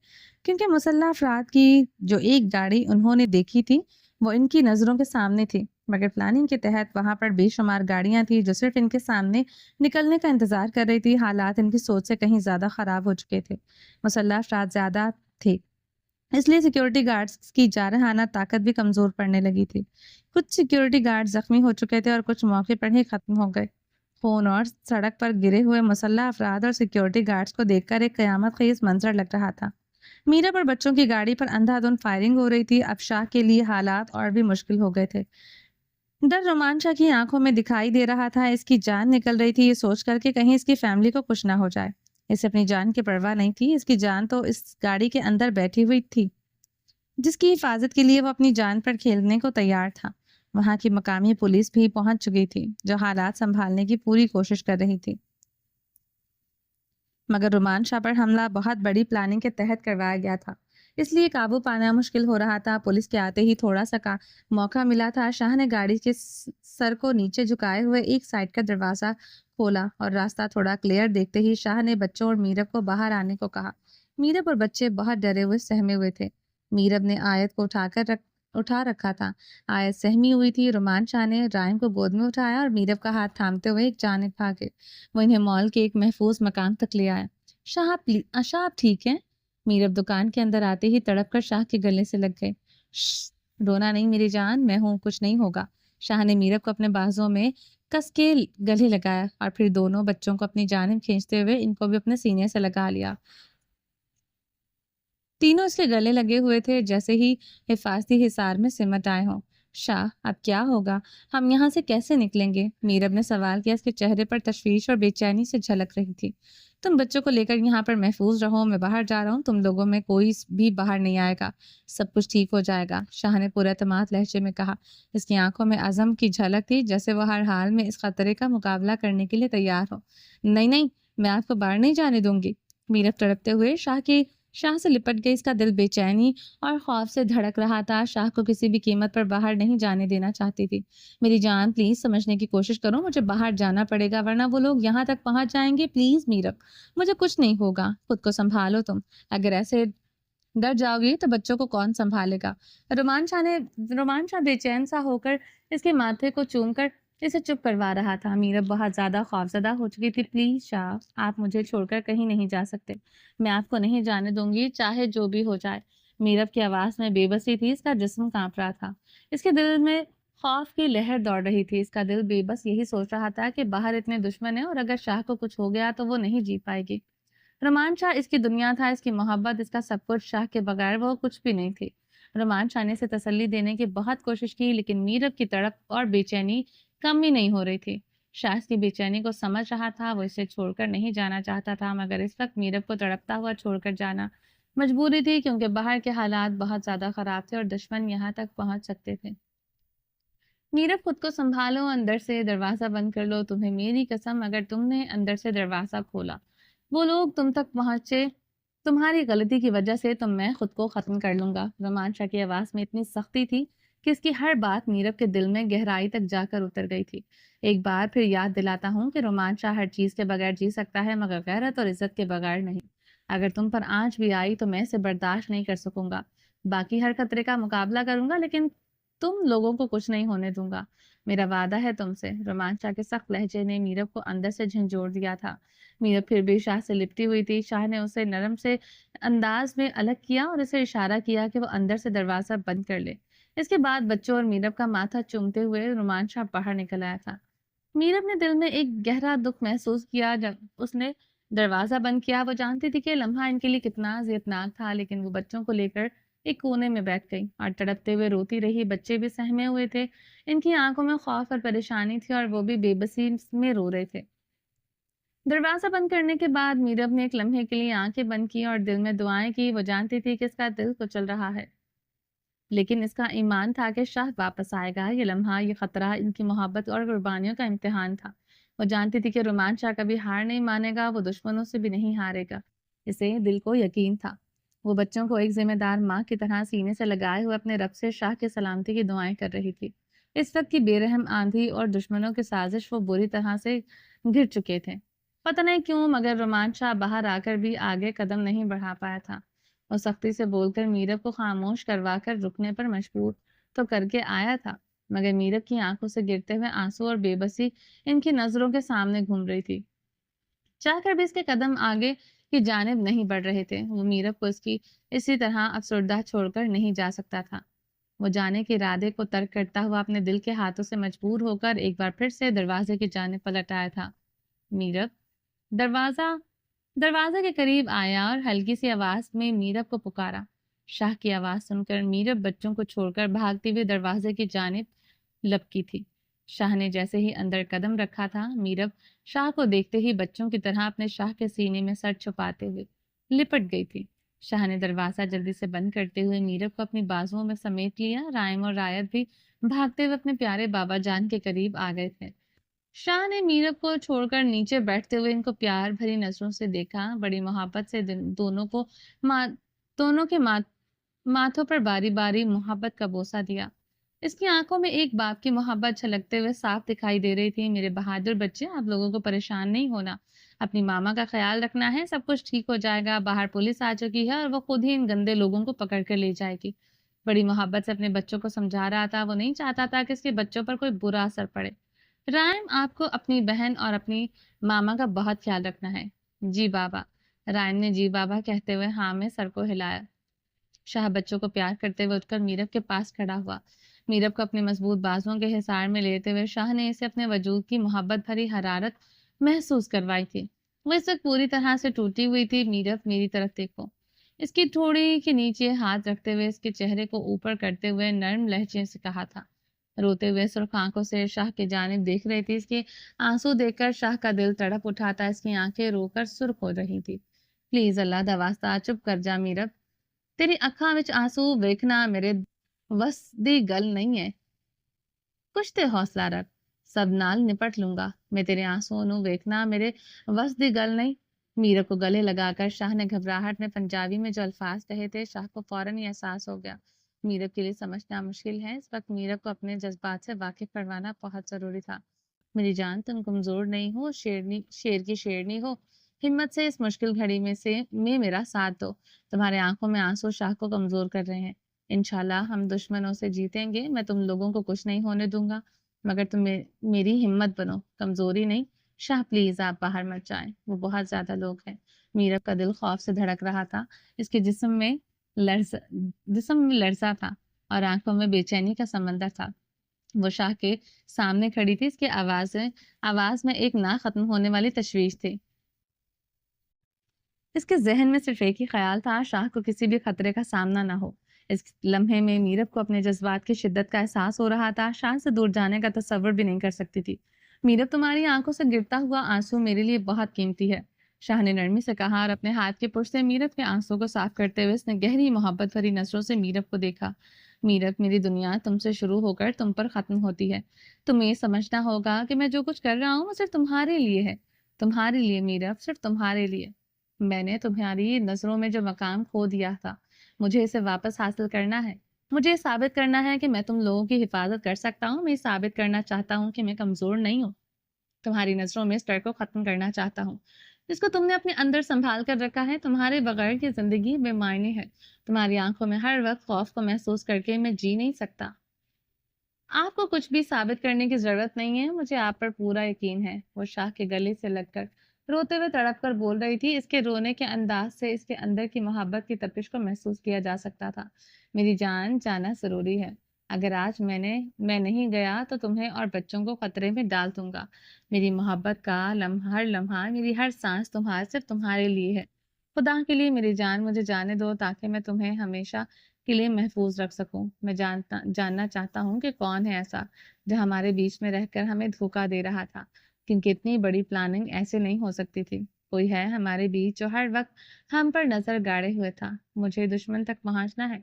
کیونکہ مسلح افراد کی جو ایک گاڑی انہوں نے دیکھی تھی وہ ان کی نظروں کے سامنے تھی، مگر پلاننگ کے تحت وہاں پر بے شمار گاڑیاں تھیں جو صرف ان کے سامنے نکلنے کا انتظار کر رہی تھی۔ حالات ان کی سوچ سے کہیں زیادہ خراب ہو چکے تھے۔ مسلح افراد زیادہ تھے، اس لیے سیکیورٹی گارڈز کی جارحانہ طاقت بھی کمزور پڑنے لگی تھی۔ کچھ سیکیورٹی گارڈ زخمی ہو چکے تھے اور کچھ موقع پر ہی ختم ہو گئے۔ خون اور سڑک پر گرے ہوئے مسلح افراد اور سیکیورٹی گارڈز کو دیکھ کر ایک قیامت خیز منظر لگ رہا تھا۔ میرا پر بچوں کی گاڑی پر اندھا دھند فائرنگ ہو رہی تھی۔ اب شاہ کے لیے حالات اور بھی مشکل ہو گئے تھے۔ ڈر رومانچا کی آنکھوں میں دکھائی دے رہا تھا۔ اس کی جان نکل رہی تھی یہ سوچ کر کہ کہیں اس کی فیملی کو کچھ نہ ہو جائے۔ اسے اپنی جان کی پرواہ نہیں تھی۔ اس کی جان تو اس گاڑی کے اندر بیٹھی ہوئی تھی جس کی حفاظت کے لیے وہ اپنی جان پر کھیلنے کو تیار تھا۔ وہاں کی مقامی پولیس بھی پہنچ چکی تھی جو حالات سنبھالنے کی پوری کوشش کر رہی تھی، مگر رومانچا پر حملہ بہت بڑی پلاننگ کے تحت کروایا گیا تھا، اس لیے قابو پانا مشکل ہو رہا تھا۔ پولیس کے آتے ہی تھوڑا سا موقع ملا تھا۔ شاہ نے گاڑی کے سر کو نیچے جھکائے ہوئے ایک سائیڈ کا دروازہ کھولا اور راستہ تھوڑا کلیئر دیکھتے ہی شاہ نے بچوں اور میرب کو باہر آنے کو کہا۔ میرب اور بچے بہت ڈرے ہوئے سہمے ہوئے تھے۔ میرب نے آیت کو اٹھا رکھا تھا۔ آیت سہمی ہوئی تھی۔ رومانچا نے رائم کو گود میں اٹھایا اور میرب کا ہاتھ تھامتے ہوئے ایک جانب بھاگے۔ وہ انہیں مال کے ایک محفوظ مقام تک لے آیا۔ شاہ آپ ٹھیک ہیں؟ میرب دکان کے اندر آتے ہی تڑپ کر شاہ کے گلے سے لگ گئے۔ رونا نہیں میری جان، میں ہوں، کچھ نہیں ہوگا۔ شاہ نے میرب کو اپنے بازوں میں کس کے گلے لگایا اور پھر دونوں بچوں کو اپنی جانب کھینچتے ہوئے ان کو بھی اپنے سینے سے لگا لیا۔ تینوں اس کے گلے لگے ہوئے تھے جیسے ہی حفاظتی حصار میں سمٹ آئے ہوں۔ شاہ اب کیا ہوگا؟ ہم یہاں سے کیسے نکلیں گے؟ میرب نے سوال کیا۔ اس کے چہرے پر تشویش اور بے چینی سے جھلک رہی تھی۔ تم بچوں کو لے کر یہاں پر محفوظ رہو، میں باہر جا رہا ہوں، تم لوگوں میں کوئی بھی باہر نہیں آئے گا، سب کچھ ٹھیک ہو جائے گا، شاہ نے پورے اعتماد لہجے میں کہا۔ اس کی آنکھوں میں عزم کی جھلک تھی، جیسے وہ ہر حال میں اس خطرے کا مقابلہ کرنے کے لیے تیار ہو۔ نہیں نہیں، میں آپ کو باہر نہیں جانے دوں گی، میرب تڑپتے ہوئے شاہ سے لپٹ گئی۔ اس کا دل بے چینی اور خوف سے دھڑک رہا تھا۔ شاہ کو کسی بھی قیمت پر باہر نہیں جانے دینا چاہتی تھی۔ میری جان پلیز سمجھنے کی کوشش کرو، مجھے باہر جانا پڑے گا ورنہ وہ لوگ یہاں تک پہنچ جائیں گے۔ پلیز میرب، مجھے کچھ نہیں ہوگا، خود کو سنبھالو تم، اگر ایسے ڈر جاؤ گی تو بچوں کو کون سنبھالے گا؟ رومان شاہ بے چین سا ہو کر اس کے ماتھے کو چوم کر اسے چپ کروا رہا تھا۔ میرب بہت زیادہ خوفزدہ ہو چکی تھی۔ پلیز شاہ، آپ مجھے چھوڑ کر کہیں نہیں جا سکتے، میں آپ کو نہیں جانے دوں گی چاہے جو بھی ہو جائے۔ میرب کی آواز میں بے بسی تھی، اس کا جسم کانپ رہا تھا، اس کے دل میں خوف کی لہر دوڑ رہی تھی۔ اس کا دل بے بس یہی سوچ رہا تھا کہ باہر اتنے دشمن ہیں اور اگر شاہ کو کچھ ہو گیا تو وہ نہیں جی پائے گی۔ رومان شاہ اس کی دنیا تھا، اس کی محبت، اس کا سب کچھ۔ شاہ کے بغیر وہ کچھ بھی نہیں تھی۔ رومان شاہ نے اسے تسلی دینے کی بہت کوشش کی، لیکن میرب کی تڑپ اور بے چینی کم ہی نہیں ہو رہی تھی۔ شاہ اس کی بے چینی کو سمجھ رہا تھا، وہ اسے چھوڑ کر نہیں جانا چاہتا تھا، مگر اس وقت میرب کو تڑپتا ہوا چھوڑ کر جانا مجبوری تھی، کیونکہ باہر کے حالات بہت زیادہ خراب تھے اور دشمن یہاں تک پہنچ سکتے تھے۔ میرب خود کو سنبھالو، اندر سے دروازہ بند کر لو، تمہیں میری قسم اگر تم نے اندر سے دروازہ کھولا، وہ لوگ تم تک پہنچے تمہاری غلطی کی وجہ سے، تو میں خود کو ختم کر لوں گا۔ رومان شاہ کی آواز میں اتنی سختی تھی کہ اس کی ہر بات میرب کے دل میں گہرائی تک جا کر اتر گئی تھی۔ ایک بار پھر یاد دلاتا ہوں کہ رومان شاہ ہر چیز کے بغیر جی سکتا ہے، مگر غیرت اور عزت کے بغیر نہیں۔ اگر تم پر آنچ بھی آئی تو میں اسے برداشت نہیں کر سکوں گا، باقی ہر خطرے کا مقابلہ کروں گا، لیکن تم لوگوں کو کچھ نہیں ہونے دوں گا، میرا وعدہ ہے تم سے۔ رومان شاہ کے سخت لہجے نے میرب کو اندر سے جھنجھوڑ دیا تھا۔ میرب پھر بھی شاہ سے لپٹی ہوئی تھی۔ شاہ نے اسے نرم سے انداز میں الگ کیا اور اسے اشارہ کیا کہ وہ اندر سے دروازہ بند کر لے۔ اس کے بعد بچوں اور میرب کا ماتھا چومتے ہوئے رومان شاہ باہر نکل آیا تھا۔ میرب نے دل میں ایک گہرا دکھ محسوس کیا جب اس نے دروازہ بند کیا۔ وہ جانتی تھی کہ لمحہ ان کے لیے کتنا اذیتناک تھا، لیکن وہ بچوں کو لے کر ایک کونے میں بیٹھ گئی اور تڑپتے ہوئے روتی رہی۔ بچے بھی سہمے ہوئے تھے، ان کی آنکھوں میں خوف اور پریشانی تھی اور وہ بھی بے بسی میں رو رہے تھے۔ دروازہ بند کرنے کے بعد میرب نے ایک لمحے کے لیے آنکھیں بند کی اور دل میں دعائیں کی۔ وہ جانتی تھی کہ اس کا دل کچل رہا ہے، لیکن اس کا ایمان تھا کہ شاہ واپس آئے گا۔ یہ لمحہ، یہ خطرہ ان کی محبت اور قربانیوں کا امتحان تھا۔ وہ جانتی تھی کہ رومان شاہ کبھی ہار نہیں مانے گا، وہ دشمنوں سے بھی نہیں ہارے گا، اسے دل کو یقین تھا۔ وہ بچوں کو ایک ذمہ دار ماں کی طرح سینے سے لگائے ہوئے اپنے رب سے شاہ کی سلامتی کی دعائیں کر رہی تھی۔ اس وقت کی بے رحم آندھی اور دشمنوں کی سازش وہ بری طرح سے گر چکے تھے۔ پتہ نہیں کیوں، مگر رومان شاہ باہر آ کر بھی آگے قدم نہیں بڑھا پایا تھا۔ وہ سختی سے بول کر میرب کو خاموش کروا کر رکنے پر مجبور تو کر کے آیا تھا، مگر میرب کی آنکھوں سے گرتے ہوئے آنسو اور بے بسی ان کی نظروں کے سامنے گھوم رہی تھی۔ چاہ کر بھی اس کے قدم آگے کی جانب نہیں بڑھ رہے تھے۔ وہ میرب کو اس کی اسی طرح افسردہ چھوڑ کر نہیں جا سکتا تھا۔ وہ جانے کے ارادے کو ترک کرتا ہوا اپنے دل کے ہاتھوں سے مجبور ہو کر ایک بار پھر سے دروازے کی جانب پلٹ آیا تھا۔ میرب، دروازے کے قریب آیا اور ہلکی سی آواز میں میرب کو پکارا۔ شاہ کی آواز سن کر میرب بچوں کو چھوڑ کر بھاگتی ہوئی دروازے کی جانب لپکی تھی۔ شاہ نے جیسے ہی اندر قدم رکھا تھا، میرب شاہ کو دیکھتے ہی بچوں کی طرح اپنے شاہ کے سینے میں سر چھپاتے ہوئے لپٹ گئی تھی۔ شاہ نے دروازہ جلدی سے بند کرتے ہوئے میرب کو اپنی بازوؤں میں سمیٹ لیا۔ رائم اور رایت بھی بھاگتے ہوئے اپنے پیارے بابا جان کے قریب آ گئے تھے۔ شاہ نے میرب کو چھوڑ کر نیچے بیٹھتے ہوئے ان کو پیار بھری نظروں سے دیکھا، بڑی محبت سے دونوں کے ماتھوں پر باری باری محبت کا بوسہ دیا۔ اس کی آنکھوں میں ایک باپ کی محبت چھلکتے ہوئے صاف دکھائی دے رہی تھی۔ میرے بہادر بچے، آپ لوگوں کو پریشان نہیں ہونا، اپنی ماما کا خیال رکھنا ہے، سب کچھ ٹھیک ہو جائے گا۔ باہر پولیس آ چکی ہے اور وہ خود ہی ان گندے لوگوں کو پکڑ کر لے جائے گی۔ بڑی محبت سے اپنے بچوں کو سمجھا رہا تھا۔ وہ نہیں چاہتا تھا کہ اس کے بچوں پر کوئی برا اثر پڑے۔ رائم، آپ کو اپنی بہن اور اپنی ماما کا بہت خیال رکھنا ہے۔ جی بابا۔ رائم نے جی بابا کہتے ہوئے ہاں میں سر کو ہلایا۔ شاہ بچوں کو پیار کرتے ہوئے اٹھ کر میرب کے پاس کھڑا ہوا۔ میرب کو اپنے مضبوط بازوؤں کے حصار میں لیتے ہوئے شاہ نے اسے اپنے وجود کی محبت بھری حرارت محسوس کروائی تھی۔ وہ اس وقت پوری طرح سے ٹوٹی ہوئی تھی۔ میرب، میری طرف دیکھو، اس کی تھوڑی کے نیچے ہاتھ رکھتے ہوئے اس کے چہرے کو اوپر کرتے ہوئے نرم لہجے سے کہا تھا۔ روتے ہوئے سرخ آنکھوں سے شاہ کی جانب دیکھ رہی تھی. اس کے آنسو دیکھ کر شاہ کا دل تڑپ اٹھا تھا. اس کی آنکھیں رو کر سرخ ہو رہی تھی. پلیز اللہ دا واسطہ چپ کر جا میرب. تیری اکھاں وچ آنسو ویکھنا میرے وس دی گل نہیں ہے. کچھ تے حوصلہ رکھ, سب نال نپٹ لوں گا. میں تیرے آنسو نو ویکھنا میرے وس دی گل نہیں. میرب کو گلے لگا کر شاہ نے گھبراہٹ میں پنجابی میں جو الفاظ کہے تھے, شاہ کو فوراً یہ احساس ہو گیا میرب کے لیے سمجھنا مشکل ہے. اس وقت میرب کو اپنے جذبات سے واقف کروانا بہت ضروری تھا. میری جان, تم کمزور نہیں ہو, شیر کی شیرنی ہو. ہمت سے اس مشکل گھڑی میں میرا ساتھ دو. تمہارے آنکھوں میں آنسو شاہ کو کمزور کر رہے ہیں. انشاءاللہ ہم دشمنوں سے جیتیں گے. میں تم لوگوں کو کچھ نہیں ہونے دوں گا, مگر تم میری ہمت بنو, کمزوری نہیں. شاہ پلیز آپ باہر مت جائیں, وہ بہت زیادہ لوگ ہیں. میرب کا دل خوف سے دھڑک رہا تھا. اس کے جسم میں لرزا تھا اور آنکھوں میں بے چینی کا سمندر تھا. وہ شاہ کے سامنے کھڑی تھی. اس کی آواز میں ایک نہ ختم ہونے والی تشویش تھی. اس کے ذہن میں صرف ایک ہی خیال تھا, شاہ کو کسی بھی خطرے کا سامنا نہ ہو. اس لمحے میں میرب کو اپنے جذبات کی شدت کا احساس ہو رہا تھا. شاہ سے دور جانے کا تصور بھی نہیں کر سکتی تھی. میرب, تمہاری آنکھوں سے گرتا ہوا آنسو میرے لیے بہت قیمتی ہے, شاہ نے نرمی سے کہا, اور اپنے ہاتھ کے پشت سے میرب کے آنسو کو صاف کرتے ہوئے اس نے گہری محبت بھری نظروں سے میرب کو دیکھا. میرب, میری دنیا تم سے شروع ہو کر تم پر ختم ہوتی ہے. تمہیں یہ سمجھنا ہوگا کہ میں جو کچھ کر رہا ہوں وہ صرف تمہارے لیے ہے. تمہارے لیے میرب, صرف تمہارے لیے. میں نے تمہاری نظروں میں جو مقام کھو دیا تھا, مجھے اسے واپس حاصل کرنا ہے. مجھے یہ ثابت کرنا ہے کہ میں تم لوگوں کی حفاظت کر سکتا ہوں. میں یہ ثابت کرنا چاہتا ہوں کہ میں کمزور نہیں ہوں. تمہاری نظروں میں اس ڈر کو ختم کرنا چاہتا ہوں جس کو تم نے اپنے اندر سنبھال کر رکھا ہے. تمہارے بغیر کی زندگی بے معنی ہے. تمہاری آنکھوں میں ہر وقت خوف کو محسوس کر کے میں جی نہیں سکتا. آپ کو کچھ بھی ثابت کرنے کی ضرورت نہیں ہے, مجھے آپ پر پورا یقین ہے. وہ شاہ کے گلے سے لگ کر روتے ہوئے تڑپ کر بول رہی تھی. اس کے رونے کے انداز سے اس کے اندر کی محبت کی تپش کو محسوس کیا جا سکتا تھا. میری جان, جانا ضروری ہے. اگر آج میں نہیں گیا تو تمہیں اور بچوں کو خطرے میں ڈال دوں گا. میری محبت کا ہر لمحہ, میری ہر سانس صرف تمہارے لیے ہے. خدا کے لیے میری جان, مجھے جانے دو تاکہ میں تمہیں ہمیشہ کے لیے محفوظ رکھ سکوں. میں جاننا چاہتا ہوں کہ کون ہے ایسا جو ہمارے بیچ میں رہ کر ہمیں دھوکہ دے رہا تھا, کیونکہ اتنی بڑی پلاننگ ایسے نہیں ہو سکتی تھی. کوئی ہے ہمارے بیچ جو ہر وقت ہم پر نظر گاڑے ہوئے تھا. مجھے دشمن تک پہنچنا ہے.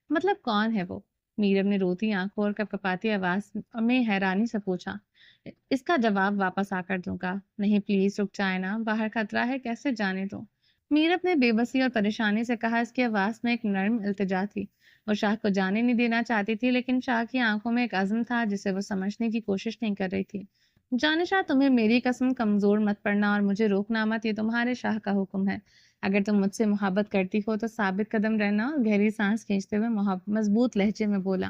مطلب کون ہے وہ؟ میرب نے روتی آنکھوں اور کپکپاتی آواز میں حیرانی سے پوچھا. اس کا جواب واپس آ کر دوں گا. نہیں پلیز رک جائے نا, باہر خطرہ ہے, کیسے جانے دو. میرب نے بے بسی اور پریشانی سے کہا. اس کی آواز میں ایک نرم التجا تھی. وہ شاہ کو جانے نہیں دینا چاہتی تھی, لیکن شاہ کی آنکھوں میں ایک عزم تھا جسے وہ سمجھنے کی کوشش نہیں کر رہی تھی. جانے شاہ, تمہیں میری قسم, کمزور مت پڑنا اور مجھے روکنا مت, یہ تمہارے شاہ کا حکم ہے. اگر تم مجھ سے محبت کرتی ہو تو ثابت قدم رہنا. اور گہری سانس کھینچتے ہوئے مضبوط لہجے میں بولا.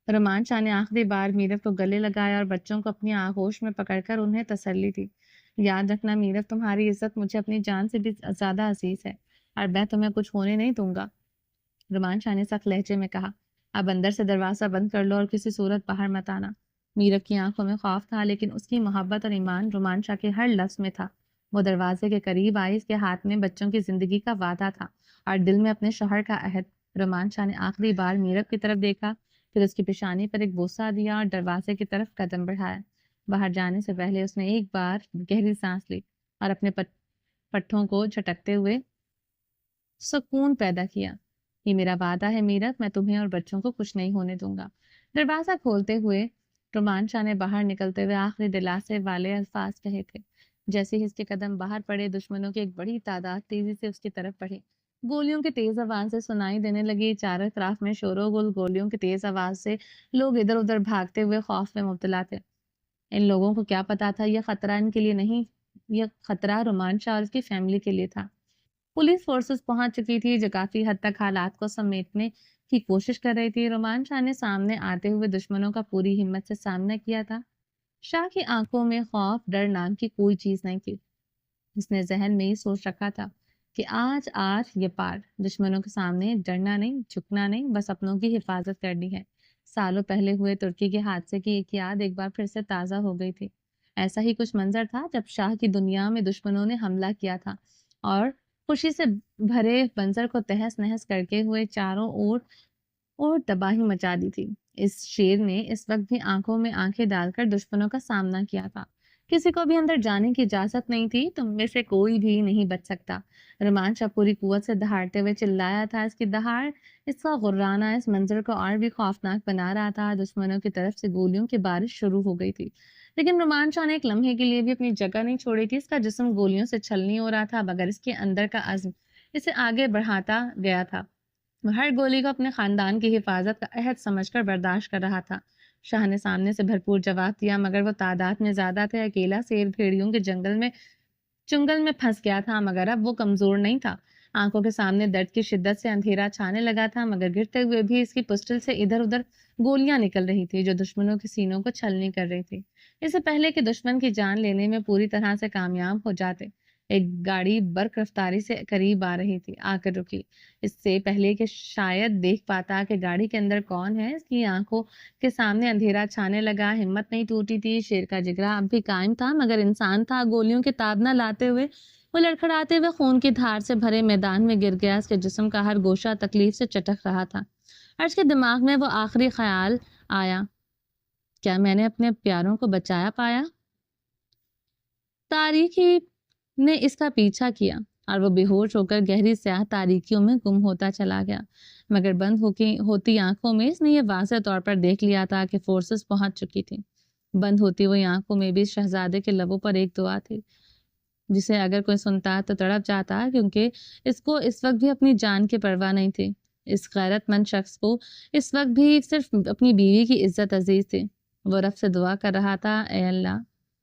رومان شاہ نے آخری بار میرب کو گلے لگایا اور بچوں کو اپنی آغوش میں پکڑ کر انہیں تسلی دی. یاد رکھنا میرب, تمہاری عزت مجھے اپنی جان سے بھی زیادہ عزیز ہے, اور میں تمہیں کچھ ہونے نہیں دوں گا. رومان شاہ نے سخت لہجے میں کہا. اب اندر سے دروازہ بند کر لو اور کسی صورت باہر مت آنا. میرب کی آنکھوں میں خوف تھا, لیکن اس کی محبت اور ایمان رومان شاہ کے ہر لفظ میں تھا. وہ دروازے کے قریب آئی. اس کے ہاتھ میں بچوں کی زندگی کا وعدہ تھا اور دل میں اپنے شوہر کا عہد. رومان شاہ نے آخری بار میرب کی طرف دیکھا, پھر اس کی پیشانی پر ایک بوسہ دیا اور دروازے کی طرف قدم بڑھایا. باہر جانے سے پہلے اس نے ایک بار گہری سانس لی اور اپنے پٹھوں کو جھٹکتے ہوئے سکون پیدا کیا. یہ میرا وعدہ ہے میرب, میں تمہیں اور بچوں کو کچھ نہیں ہونے دوں گا. دروازہ کھولتے ہوئے رومان شاہ نے باہر نکلتے ہوئے آخری دلاسے والے الفاظ کہے تھے. جیسے ہی اس کے قدم باہر پڑے, دشمنوں کی ایک بڑی تعداد تیزی سے اس کی طرف بڑھی. گولیوں کی تیز آواز سے سنائی دینے لگی. چاروں طرف میں شور و گل. گولیوں کی تیز آواز سے لوگ ادھر ادھر بھاگتے ہوئے خوف میں مبتلا تھے. ان لوگوں کو کیا پتا تھا یہ خطرہ ان کے لیے نہیں, یہ خطرہ رومان شاہ اور اس کی فیملی کے لیے تھا. پولیس فورسز پہنچ چکی تھی جو کافی حد تک حالات کو سمیٹنے کی کوشش کر رہی تھی. رومان شاہ نے سامنے آتے ہوئے دشمنوں کا پوری ہمت سے سامنا کیا تھا. شاہ کی آنکھوں میں خوف, ڈر نام کی کوئی چیز نہیں تھی. اس نے ذہن میں ہی سوچ رکھا تھا کہ آج یہ پار. دشمنوں کے سامنے ڈرنا نہیں, جھکنا نہیں, بس اپنوں کی حفاظت کرنی ہے. سالوں پہلے ہوئے ترکی کے حادثے کی ایک یاد ایک بار پھر سے تازہ ہو گئی تھی. ایسا ہی کچھ منظر تھا جب شاہ کی دنیا میں دشمنوں نے حملہ کیا تھا اور خوشی سے بھرے منظر کو تہس نہس کر کے ہوئے چاروں اور اور تباہی مچا دی تھی۔ اس شیر نے اس وقت بھی آنکھوں میں آنکھیں ڈال کر دشمنوں کا سامنا کیا تھا۔ کسی کو بھی اندر جانے کی اجازت نہیں تھی، تم میں سے کوئی بھی نہیں بچ سکتا۔ رومان شاہ پوری قوت سے دہاڑتے ہوئے چلایا تھا۔ اس کی دہاڑ، اس کا غرانہ اس منظر کو اور بھی خوفناک بنا رہا تھا۔ دشمنوں کی طرف سے گولیوں کی بارش شروع ہو گئی تھی، لیکن رومان شاہ نے ایک لمحے کے لیے بھی اپنی جگہ نہیں چھوڑی تھی۔ اس کا جسم گولیوں سے چھلنی ہو رہا تھا، مگر اس کے اندر کا عزم اسے آگے بڑھاتا گیا تھا۔ وہ ہر گولی کو اپنے خاندان کی حفاظت کا عہد سمجھ کر برداشت کر رہا تھا۔ شاہ نے سامنے سے بھرپور جواب دیا، مگر وہ تعداد میں زیادہ تھے۔ اکیلا شیر بھیڑیوں کے چنگل میں پھنس گیا تھا، مگر اب وہ کمزور نہیں تھا۔ آنکھوں کے سامنے درد کی شدت سے اندھیرا چھانے لگا تھا، مگر گرتے ہوئے بھی اس کی پسٹل سے ادھر ادھر گولیاں نکل رہی تھی جو دشمنوں کے سینوں کو چھلنی کر رہی تھی۔ اس سے پہلے کہ دشمن کی جان لینے میں پوری طرح سے کامیاب ہو جاتے، ایک گاڑی برق رفتاری سے قریب آ رہی تھی، آ کر رکی۔ اس سے پہلے کہ شاید دیکھ پاتا کہ گاڑی کے اندر کون ہے، اس کی آنکھوں کے سامنے اندھیرا چھانے لگا۔ ہمت نہیں ٹوٹی تھی، شیر کا جگرا اب بھی قائم تھا، مگر انسان تھا۔ گولیوں کی تاب نہ لاتے ہوئے وہ لڑکھڑاتے ہوئے خون کی دھار سے بھرے میدان میں گر گیا۔ اس کے جسم کا ہر گوشہ تکلیف سے چٹک رہا تھا، اور اس کے دماغ میں وہ آخری خیال آیا، کیا میں نے اپنے پیاروں کو بچایا پایا؟ تاریخی نے اس کا پیچھا کیا اور وہ بے ہوش ہو کر گہری سیاہ تاریکیوں میں گم ہوتا چلا گیا، مگر بند ہوتی آنکھوں میں اس نے یہ واضح طور پر دیکھ لیا تھا کہ فورسز پہنچ چکی تھی۔ بند ہوتی ہوئی آنکھوں میں بھی شہزادے کے لبوں پر ایک دعا تھی جسے اگر کوئی سنتا تو تڑپ جاتا، کیونکہ اس کو اس وقت بھی اپنی جان کی پرواہ نہیں تھی۔ اس غیرت مند شخص کو اس وقت بھی صرف اپنی بیوی کی عزت عزیز تھی۔ وہ رب سے دعا کر رہا تھا، اے اللہ،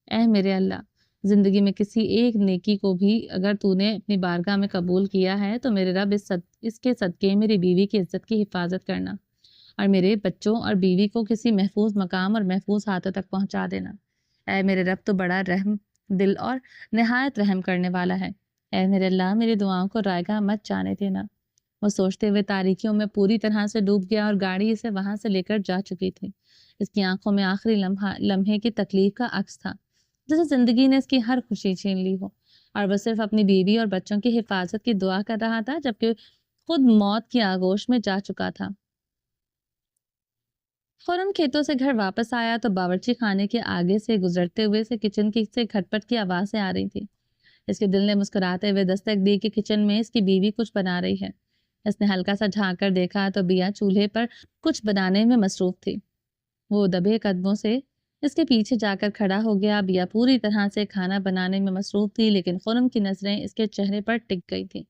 اے میرے اللہ، زندگی میں کسی ایک نیکی کو بھی اگر تو نے اپنی بارگاہ میں قبول کیا ہے تو میرے رب اس کے صدقے میری بیوی کی عزت کی حفاظت کرنا اور میرے بچوں اور بیوی کو کسی محفوظ مقام اور محفوظ ہاتھوں تک پہنچا دینا۔ اے میرے رب، تو بڑا رحم دل اور نہایت رحم کرنے والا ہے۔ اے میرے اللہ، میری دعاؤں کو رائگاں مت جانے دینا۔ وہ سوچتے ہوئے تاریکیوں میں پوری طرح سے ڈوب گیا اور گاڑی اسے وہاں سے لے کر جا چکی تھی۔ اس کی آنکھوں میں آخری لمحے کی تکلیف کا عکس تھا، جیسے زندگی نے اس کی ہر خوشی چھین لی ہو، اور وہ صرف اپنی بیوی اور بچوں کی حفاظت کی دعا کر رہا تھا، جبکہ خود موت کی آغوش میں جا چکا تھا۔ فوراً کھیتوں سے گھر واپس آیا تو باورچی خانے کے آگے سے گزرتے ہوئے سے کچن سے کھٹ پٹ کی آوازیں آ رہی تھی۔ اس کے دل نے مسکراتے ہوئے دستک دی کہ کچن میں اس کی بیوی کچھ بنا رہی ہے۔ اس نے ہلکا سا جھانک کر دیکھا تو بیا چولہے پر کچھ بنانے میں مصروف تھی۔ وہ دبے قدموں سے اس کے پیچھے جا کر کھڑا ہو گیا۔ بیا پوری طرح سے کھانا بنانے میں مصروف تھی، لیکن خرم کی نظریں اس کے چہرے پر ٹک گئی تھی،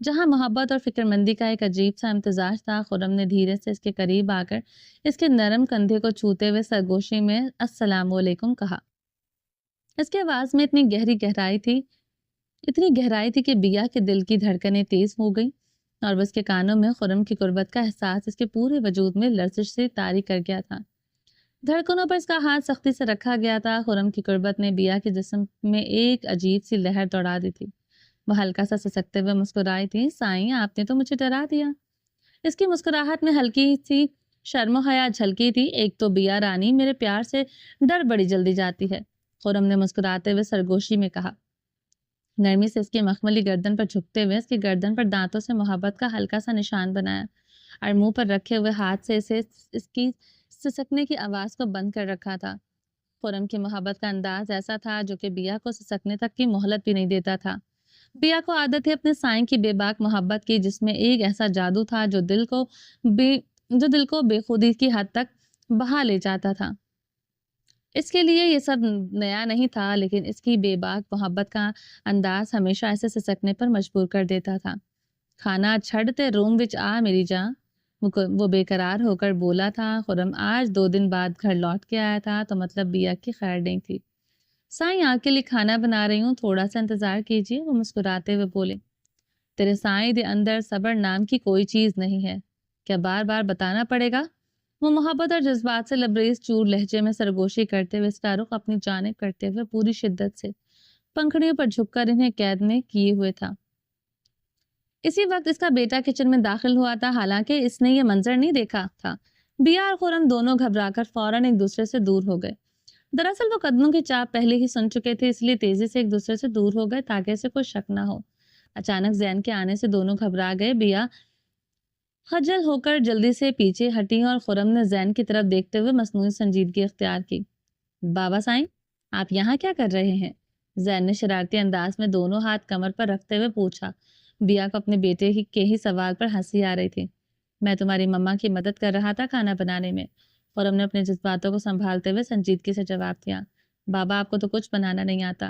جہاں محبت اور فکر مندی کا ایک عجیب سا امتزاج تھا۔ خرم نے دھیرے سے اس کے قریب آ کر اس کے نرم کندھے کو چھوتے ہوئے سرگوشی میں السلام علیکم کہا۔ اس کی آواز میں اتنی گہرائی تھی کہ بیا کے دل کی دھڑکنیں تیز ہو گئی، اور اس کے کانوں میں خرم کی قربت کا احساس اس کے پورے وجود میں لرزش سے طاری کر گیا تھا۔ دھڑکنوں پر اس کا ہاتھ سختی سے رکھا گیا تھا۔ خرم کی قربت نے بیا کے جسم میں ایک عجیب سی لہر دوڑا دی تھی۔ وہ ہلکا سا سسکتے ہوئے مسکرائی تھی، سائیں آپ نے تو مجھے ڈرا دیا۔ اس کی مسکراہٹ میں ہلکی سی شرم و حیا جھلکی تھی۔ ایک تو بیا رانی میرے پیار سے ڈر بڑی جلدی جاتی ہے، خرم نے مسکراتے ہوئے سرگوشی میں کہا، نرمی سے اس کی مخملی گردن پر جھکتے ہوئے اس کی گردن پر دانتوں سے محبت کا ہلکا سا نشان بنایا، اور منہ پر رکھے ہوئے ہاتھ سے اسے اس کی سسکنے کی آواز کو بند کر رکھا تھا۔ خرم کی محبت کا انداز ایسا تھا جو کہ بیا کو سسکنے تک کی مہلت بھی نہیں دیتا تھا۔ بیا کو عادت ہے اپنے سائیں کی بے باک محبت کی، جس میں ایک ایسا جادو تھا جو دل کو بے خودی کی حد تک بہا لے جاتا تھا۔ اس کے لیے یہ سب نیا نہیں تھا، لیکن اس کی بے باک محبت کا انداز ہمیشہ ایسے سسکنے پر مجبور کر دیتا تھا۔ کھانا چھڑتے روم وچ آ میری جاں، وہ بے قرار ہو کر بولا تھا۔ خرم آج 2 دن بعد گھر لوٹ کے آیا تھا، تو مطلب بیا کی خیر نہیں تھی۔ سائیں آپ کے لیے کھانا بنا رہی ہوں، تھوڑا سا انتظار کیجیے، وہ مسکراتے ہوئے بولے۔ تیرے سائیں دے اندر صبر نام کی کوئی چیز نہیں ہے، کیا بار بار بتانا پڑے گا؟ وہ محبت اور جذبات سے لبریز چور لہجے میں سرگوشی کرتے ہوئے اس کا رخ اپنی جانب کرتے ہوئے پوری شدت سے پنکھڑیوں پر جھک کر انہیں قید میں کیے ہوئے تھا۔ اسی وقت اس کا بیٹا کچن میں داخل ہوا تھا، حالانکہ اس نے یہ منظر نہیں دیکھا تھا۔ بیا اور خرم دونوں گھبرا کر فوراً ایک دوسرے سے دور ہو گئے۔ دراصل وہ قدموں کی چاپ پہلے ہی سن چکے تھے، اس لیے تیزی سے ایک دوسرے سے دور ہو گئے تاکہ اسے کوئی شک نہ ہو۔ اچانک زین کے آنے سے دونوں گھبرا گئے۔ بیا خجل ہو کر جلدی سے پیچھے ہٹی اور خرم نے زین کی طرف دیکھتے ہوئے مصنوعی سنجیدگی اختیار کی۔ بابا سائیں، آپ یہاں کیا کر رہے ہیں؟ زین نے شرارتی انداز میں دونوں ہاتھ کمر پر رکھتے ہوئے پوچھا۔ بیا کو اپنے بیٹے کے ہی سوال پر ہنسی آ رہی تھی۔ میں تمہاری مما کی مدد کر رہا تھا کھانا بنانے میں۔ خرم نے اپنے جذباتوں کو سنبھالتے ہوئے سنجیدگی سے جواب دیا۔ بابا، آپ کو تو کچھ بنانا نہیں آتا،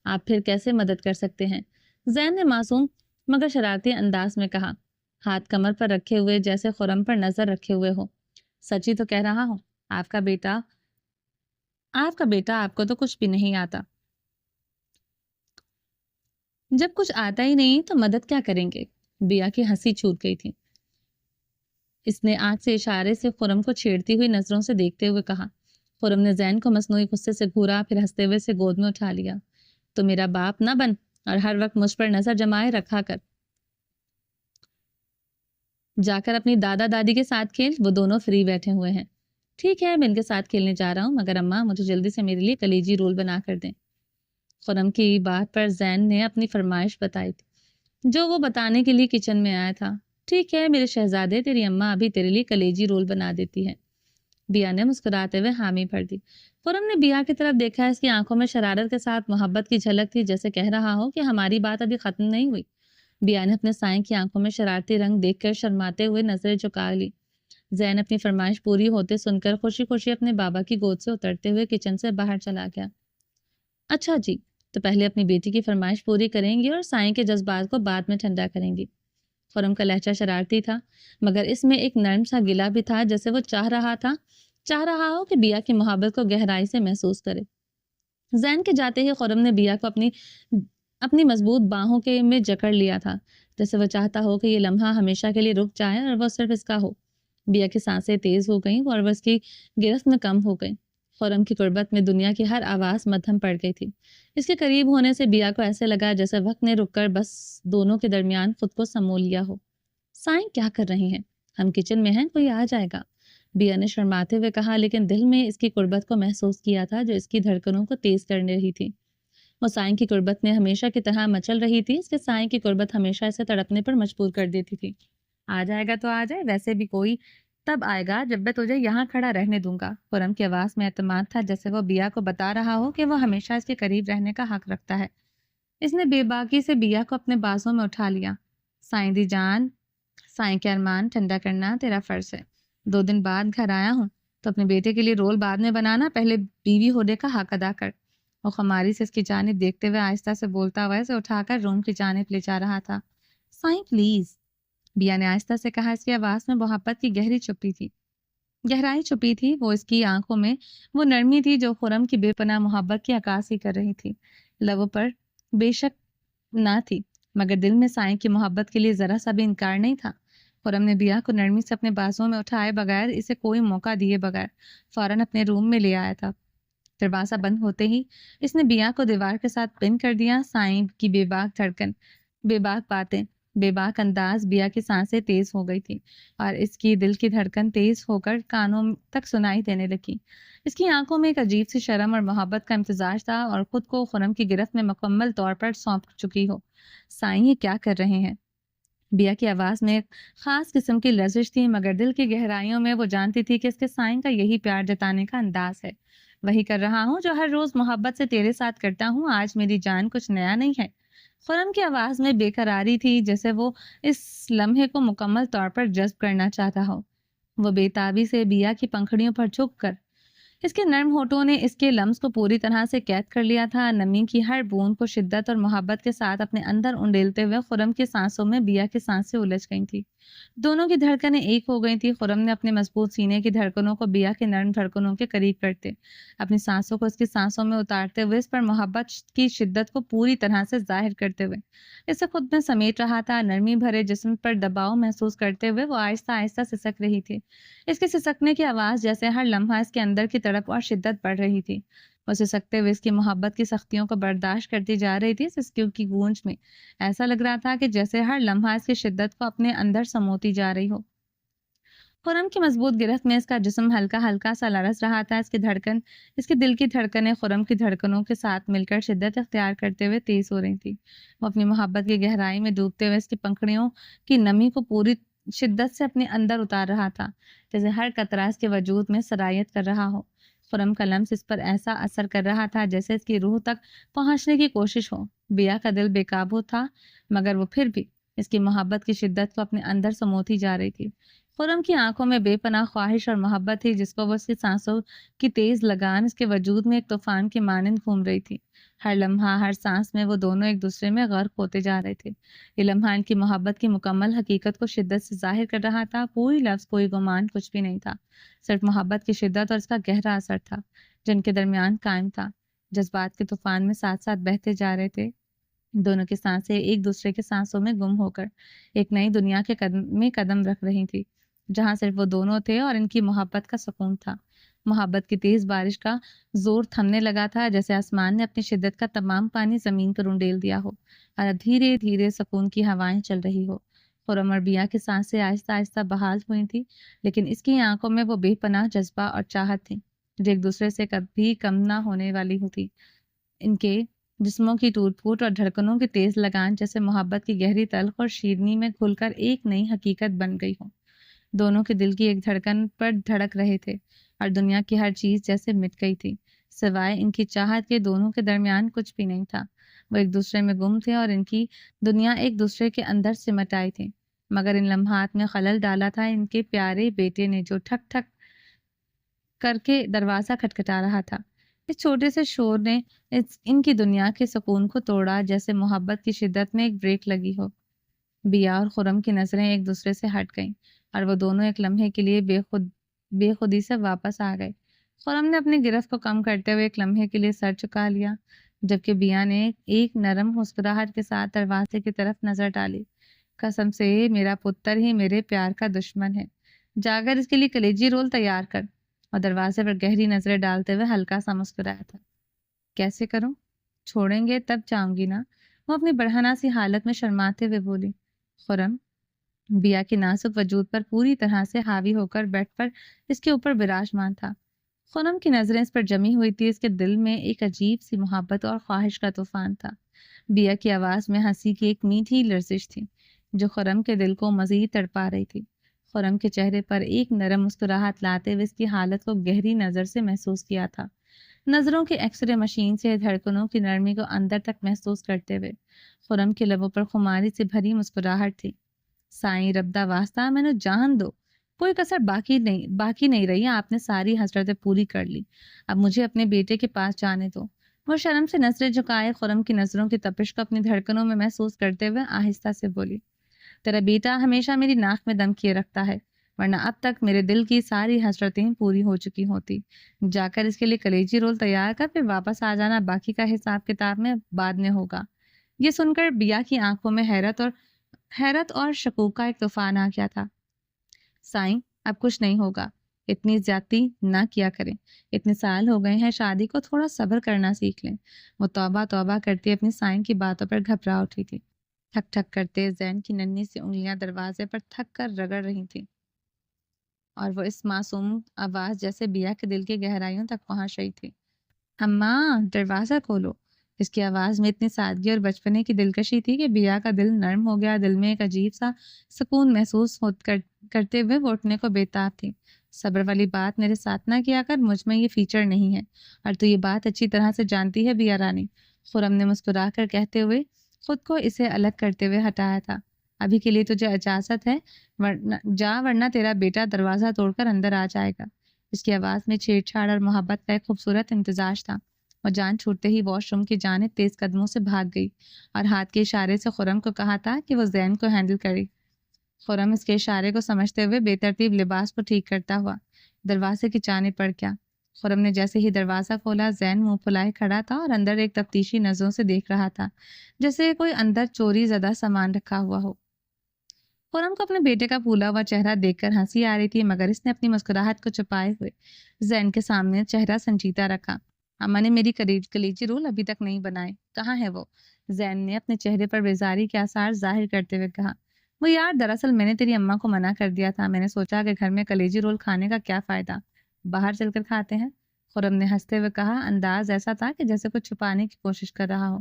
آپ پھر کیسے مدد کر سکتے ہیں؟ زین نے معصوم مگر شرارتی انداز میں کہا، ہاتھ کمر پر رکھے ہوئے جیسے خرم پر نظر رکھے ہوئے ہو۔ سچ ہی تو کہہ رہا ہوں، آپ کا بیٹا آپ کو تو کچھ بھی نہیں آتا۔ جب کچھ آتا ہی نہیں تو مدد کیا کریں گے؟ بیا کی ہنسی چھوٹ گئی تھی۔ اس نے آنکھ سے اشارے سے خرم کو چھیڑتی ہوئی نظروں سے دیکھتے ہوئے کہا۔ خرم نے زین کو مصنوعی غصے سے گھورا، پھر ہنستے ہوئے سے گود میں اٹھا لیا۔ تو میرا باپ نہ بن اور ہر وقت مجھ پر نظر جمائے رکھا کر۔ جا کر اپنی دادا دادی کے ساتھ کھیل، وہ دونوں فری بیٹھے ہوئے ہیں۔ ٹھیک ہے، میں ان کے ساتھ کھیلنے جا رہا ہوں، مگر اماں مجھے جلدی سے میرے لیے کلیجی رول بنا کر دیں۔ خرم کی بات پر زین نے اپنی فرمائش بتائی تھی جو وہ بتانے کے لیے کچن میں آیا تھا۔ ٹھیک ہے میرے شہزادے، تیری اماں ابھی تیرے لیے کلیجی رول بنا دیتی ہے۔ بیا نے مسکراتے ہوئے حامی بھر دی۔ خرم نے بیا کی طرف دیکھا، اس کی آنکھوں میں شرارت کے ساتھ محبت کی جھلک تھی، جیسے کہہ رہا ہو کہ ہماری بات ابھی ختم نہیں ہوئی۔ بیا نے اپنے سائیں کی آنکھوں میں شرارتی رنگ دیکھ کر شرماتے ہوئے نظریں جھکا لی۔ زین اپنی فرمائش پوری ہوتے سن کر خوشی خوشی اپنے بابا کی گود سے اترتے ہوئے کچن سے باہر چلا گیا۔ اچھا جی، تو پہلے اپنی بیٹی کی فرمائش پوری کریں گی اور سائیں کے جذبات کو بعد میں ٹھنڈا کریں گی۔ خرم کا لہجہ شرارتی تھا، مگر اس میں ایک نرم سا گلہ بھی تھا، جیسے وہ چاہ رہا ہو کہ بیا کی محبت کو گہرائی سے محسوس کرے۔ زین کے جاتے ہی خرم نے بیا کو اپنی مضبوط باہوں کے میں جکڑ لیا تھا، جیسے وہ چاہتا ہو کہ یہ لمحہ ہمیشہ کے لیے رک جائے اور وہ صرف اس کا ہو۔ بیا کی سانسیں تیز ہو گئیں اور وہ اس کی گرفت میں کم ہو گئیں۔ خرم کی قربت میں دنیا کی ہر آواز مدھم پڑ گئی تھی۔ اس کے قریب ہونے سے بیا کو ایسے لگا جیسے وقت نے رک کر بس دونوں کے درمیان خود کو سمو لیا ہو۔ سائیں کیا کر رہی ہیں؟ ہم کچن میں ہیں، کوئی آ جائے گا، بیا نے شرماتے ہوئے کہا، لیکن دل میں اس کی قربت کو محسوس کیا تھا جو اس کی دھڑکنوں کو تیز کرنے رہی تھی۔ وہ سائیں کی قربت میں ہمیشہ کی طرح مچل رہی تھی، اس کے سائیں کی قربت ہمیشہ اسے تڑپنے پر مجبور کر دیتی تھی۔ آ جائے گا تو آ جائے، ویسے بھی کوئی تب آئے گا جب میں تجھے یہاں کھڑا رہنے دوں گا۔ خرم کی آواز میں اعتماد تھا، جیسے وہ بیا کو بتا رہا ہو کہ وہ ہمیشہ اس کے قریب رہنے کا حق رکھتا ہے۔ اس نے بے باکی سے بیا کو اپنے بازوں میں اٹھا لیا۔ سائیں دی جان، سائیں کے ارمان ٹھنڈا کرنا تیرا فرض ہے۔ 2 دن بعد گھر آیا ہوں تو اپنے بیٹے کے لیے رول بعد میں بنانا، پہلے بیوی ہونے کا حق ادا کر۔ وہ خماری سے اس کی جانب دیکھتے ہوئے آہستہ سے بولتا ہوا اسے اٹھا کر روم کی جانب لے جا رہا تھا۔ سائیں پلیز، بیا نے آہستہ سے کہا، اس کی آواز میں محبت کی گہرائی چھپی تھی، وہ اس کی آنکھوں میں وہ نرمی تھی جو خرم کی بے پناہ محبت کی عکاسی کر رہی تھی۔ لبوں پر بے شک نہ تھی، مگر دل میں سائیں کی محبت کے لیے ذرا سا بھی انکار نہیں تھا۔ خرم نے بیا کو نرمی سے اپنے بازوں میں اٹھائے بغیر، اسے کوئی موقع دیے بغیر فوراً اپنے روم میں لے آیا تھا۔ دروازہ بند ہوتے ہی اس نے بیا کو دیوار کے ساتھ پن کر دیا۔ سائیں کی بے باک دھڑکن، بے باک باتیں، بے باک انداز، بیا کی سانسیں تیز ہو گئی تھی اور اس کی دل کی دھڑکن تیز ہو کر کانوں تک سنائی دینے لگی۔ اس کی آنکھوں میں ایک عجیب سی شرم اور محبت کا امتزاج تھا اور خود کو خرم کی گرفت میں مکمل طور پر سونپ چکی ہو۔ سائیں یہ کیا کر رہے ہیں؟ بیا کی آواز میں ایک خاص قسم کی لرزش تھی، مگر دل کی گہرائیوں میں وہ جانتی تھی کہ اس کے سائیں کا یہی پیار جتانے کا انداز ہے۔ وہی کر رہا ہوں جو ہر روز محبت سے تیرے ساتھ کرتا ہوں، آج میری جان کچھ نیا نہیں ہے۔ خرم کی آواز میں بے قراری تھی، جیسے وہ اس لمحے کو مکمل طور پر جذب کرنا چاہتا ہو۔ وہ بے تابی سے بیا کی پنکھڑیوں پر جھک کر اس کے نرم ہونٹوں نے اس کے لمس کو پوری طرح سے قید کر لیا تھا۔ نمی کی ہر بوند کو شدت اور محبت کے ساتھ اپنے اندر انڈیلتے ہوئے خرم کی سانسوں میں بیا کی سانسیں الجھ گئی تھیں۔ دونوں کی دھڑکنیں ایک ہو گئی تھیں۔ خرم نے اپنے مضبوط سینے کی دھڑکنوں کو بیا کے نرم دھڑکنوں کے قریب کرتے، اپنی سانسوں کو اس کی سانسوں میں اتارتے ہوئے اس پر محبت کی شدت کو پوری طرح سے ظاہر کرتے ہوئے اسے خود میں سمیٹ رہا تھا۔ نرمی بھرے جسم پر دباؤ محسوس کرتے ہوئے وہ آہستہ آہستہ سسک رہی تھی۔ اس کے سسکنے کی آواز جیسے ہر لمحہ اس کے اندر کی تڑپ اور شدت بڑھ رہی تھی۔ وہ سسکتے ہوئے اس کی محبت کی سختیوں کو برداشت کرتی جا رہی تھی۔ سسکیوں کی گونج میں ایسا لگ رہا تھا کہ جیسے ہر لمحہ اس کی شدت کو اپنے اندر سموتی جا رہی ہو۔ خرم کی مضبوط گرفت میں اس کا جسم ہلکا ہلکا سا لرز رہا تھا۔ اس کے دل کی دھڑکنیں خرم کی دھڑکنوں کے ساتھ مل کر شدت اختیار کرتے ہوئے تیز ہو رہی تھی۔ وہ اپنی محبت کی گہرائی میں ڈوبتے ہوئے اس کی پنکھڑیوں کی نمی کو پوری شدت سے اپنے اندر اتار رہا تھا، جیسے ہر قطرہ اس کے وجود میں سرایت کر رہا ہو۔ خرم کا لمس اس پر ایسا اثر کر رہا تھا جیسے اس کی روح تک پہنچنے کی کوشش ہو۔ بیا کا دل بے قابو تھا، مگر وہ پھر بھی اس کی محبت کی شدت کو اپنے اندر سموتی جا رہی تھی۔ خرم کی آنکھوں میں بے پناہ خواہش اور محبت تھی، جس کو وہ اس کی سانسوں کی تیز لگان اس کے وجود میں ایک طوفان کی مانند گھوم رہی تھی۔ ہر لمحہ، ہر سانس میں وہ دونوں ایک دوسرے میں غرق ہوتے جا رہے تھے۔ یہ لمحہ ان کی محبت کی مکمل حقیقت کو شدت سے ظاہر کر رہا تھا۔ کوئی لفظ، کوئی گمان، کچھ بھی نہیں تھا، صرف محبت کی شدت اور اس کا گہرا اثر تھا جو ان کے درمیان قائم تھا۔ جذبات کے طوفان میں ساتھ ساتھ بہتے جا رہے تھے۔ دونوں کی سانسیں ایک دوسرے کے سانسوں میں گم ہو کر ایک نئی دنیا کے قدم میں قدم رکھ رہی تھی، جہاں صرف وہ دونوں تھے اور ان کی محبت کا سکون تھا۔ محبت کی تیز بارش کا زور تھمنے لگا تھا، جیسے آسمان نے اپنی شدت کا تمام پانی زمین پر انڈیل دیا ہو اور اب دھیرے دھیرے سکون کی ہوائیں چل رہی ہو۔ خرم اور بیا کی سانسیں آہستہ آہستہ بحال ہوئی تھیں، لیکن اس کی آنکھوں میں وہ بے پناہ جذبہ اور چاہت تھی جو ایک دوسرے سے کبھی کم نہ ہونے والی ہوتی۔ ان کے جسموں کی ٹوٹ پھوٹ اور دھڑکنوں کی تیز لگان جیسے محبت کی گہری تلخ اور شیرنی میں گھل کر ایک نئی حقیقت بن گئی ہو۔ دونوں کے دل کی ایک دھڑکن پر دھڑک رہے تھے اور دنیا کی ہر چیز جیسے مٹ گئی تھی، سوائے ان کی چاہت کے۔ دونوں کے درمیان کچھ بھی نہیں تھا، وہ ایک دوسرے میں گم تھے اور ان کی دنیا ایک دوسرے کے اندر سمٹ آئی تھی۔ مگر ان لمحات میں خلل ڈالا تھا ان کے پیارے بیٹے نے، جو ٹھک ٹھک کر کے دروازہ کھٹکھٹا رہا تھا۔ اس چھوٹے سے شور نے ان کی دنیا کے سکون کو توڑا، جیسے محبت کی شدت میں ایک بریک لگی ہو۔ بیا اور خرم کی نظریں ایک دوسرے سے ہٹ گئیں اور وہ دونوں ایک لمحے کے لیے بے خودی سے واپس آ گئے۔ خرم نے اپنی گرفت کو کم کرتے ہوئے ایک لمحے کے لیے سر جھکا لیا، جبکہ بیا نے ایک نرم مسکراہٹ کے ساتھ دروازے کی طرف نظر ڈالی۔ قسم سے میرا پتر ہی میرے پیار کا دشمن ہے، جا کر اس کے لیے کلیجی رول تیار کر۔ اور دروازے پر گہری نظریں ڈالتے ہوئے ہلکا سا مسکرایا تھا۔ کیسے کروں؟ چھوڑیں گے تب جاؤں گی نا، وہ اپنی بڑھنا سی حالت میں شرماتے ہوئے بولی۔ خرم بیا کے نازک وجود پر پوری طرح سے حاوی ہو کر بیٹھ پر اس کے اوپر براجمان تھا۔ خرم کی نظریں اس پر جمی ہوئی تھی، اس کے دل میں ایک عجیب سی محبت اور خواہش کا طوفان تھا۔ بیا کی آواز میں ہنسی کی ایک میٹھی لرزش تھی جو خرم کے دل کو مزید تڑپا رہی تھی۔ خرم کے چہرے پر ایک نرم مسکراہٹ لاتے ہوئے اس کی حالت کو گہری نظر سے محسوس کیا تھا، نظروں کے ایکس رے مشین سے دھڑکنوں کی نرمی کو اندر تک محسوس کرتے ہوئے۔ خرم کے لبوں پر خماری سے بھری مسکراہٹ تھی۔ سائیں ربدہ واسطہ میں نے جان دو، کوئی کسر باقی نہیں رہی، آپ نے ساری حسرتیں پوری کر لی، اب مجھے اپنے بیٹے کے پاس جانے دو۔ وہ شرم سے نظریں جھکائے خرم کی نظروں کی تپش کو اپنی دھڑکنوں میں محسوس کرتے ہوئے آہستہ سے بولی، تیرا بیٹا ہمیشہ میری ناک میں دم کیے رکھتا ہے، ورنہ اب تک میرے دل کی ساری حسرتیں پوری ہو چکی ہوتی۔ جا کر اس کے لیے کلیجی رول تیار کر، پھر واپس آ جانا، باقی کا حساب کتاب میں بعد میں ہوگا۔ یہ سن کر بیا کی آنکھوں میں حیرت اور شکوک کا ایک طوفان آ گیا تھا۔ سائیں اب کچھ نہیں ہوگا، اتنی زیادتی نہ کیا کریں، اتنے سال ہو گئے ہیں شادی کو، تھوڑا صبر کرنا سیکھ لیں۔ وہ توبہ توبہ کرتی اپنی سائیں کی باتوں پر گھبرا اٹھی تھی۔ ٹھک ٹھک کرتے زین کی ننھی سی انگلیاں دروازے پر تھک کر رگڑ رہی تھیں اور وہ اس معصوم آواز جیسے بیا کے دل کی گہرائیوں تک پہنچ رہی تھی۔ اماں دروازہ کھولو۔ اس کی آواز میں اتنی سادگی اور بچپنے کی دلکشی تھی کہ بیا کا دل نرم ہو گیا، دل میں ایک عجیب سا سکون محسوس کرتے ہوئے وہ اٹھنے کو بےتاب تھی۔ صبر والی بات میرے ساتھ نہ کیا کر، مجھ میں یہ فیچر نہیں ہے اور تو یہ بات اچھی طرح سے جانتی ہے بیا رانی، خرم نے مسکرا کر کہتے ہوئے خود کو اسے الگ کرتے ہوئے ہٹایا تھا۔ ابھی کے لیے تجھے اجازت ہے، ورنہ تیرا بیٹا دروازہ توڑ کر اندر آ جائے گا۔ اس کی آواز میں چھیڑ چھاڑ اور محبت کا ایک خوبصورت امتزاج تھا۔ وہ جان چھوٹتے ہی واش روم کی جانب تیز قدموں سے بھاگ گئی اور ہاتھ کے اشارے سے خرم کو کہا تھا کہ وہ زین کو ہینڈل کرے۔ خرم اس کے اشارے کو سمجھتے ہوئے بے ترتیب لباس کو ٹھیک کرتا ہوا دروازے کی جانب بڑھ گیا۔ خرم نے جیسے ہی دروازہ کھولا، زین منہ پھلائے کھڑا تھا اور اندر ایک تفتیشی نظروں سے دیکھ رہا تھا، جیسے کوئی اندر چوری زدہ سامان رکھا ہوا ہو۔ خرم کو اپنے بیٹے کا پھولا ہوا چہرہ دیکھ کر ہنسی آ رہی تھی، مگر اس نے اپنی مسکراہٹ کو چھپائے ہوئے زین کے سامنے چہرہ سنجیدہ رکھا۔ اماں نے میری کلیجی رول ابھی تک نہیں بنائے، کہاں ہے وہ؟ زین نے اپنے چہرے پر بیزاری کے آثار ظاہر کرتے ہوئے کہا۔ وہ یار، دراصل میں نے تیری اماں کو منع کر دیا تھا، میں نے سوچا کہ گھر میں کلیجی رول کھانے کا کیا فائدہ، باہر چل کر کھاتے ہیں۔ خرم نے ہنستے ہوئے کہا، انداز ایسا تھا کہ جیسے کچھ چھپانے کی کوشش کر رہا ہو۔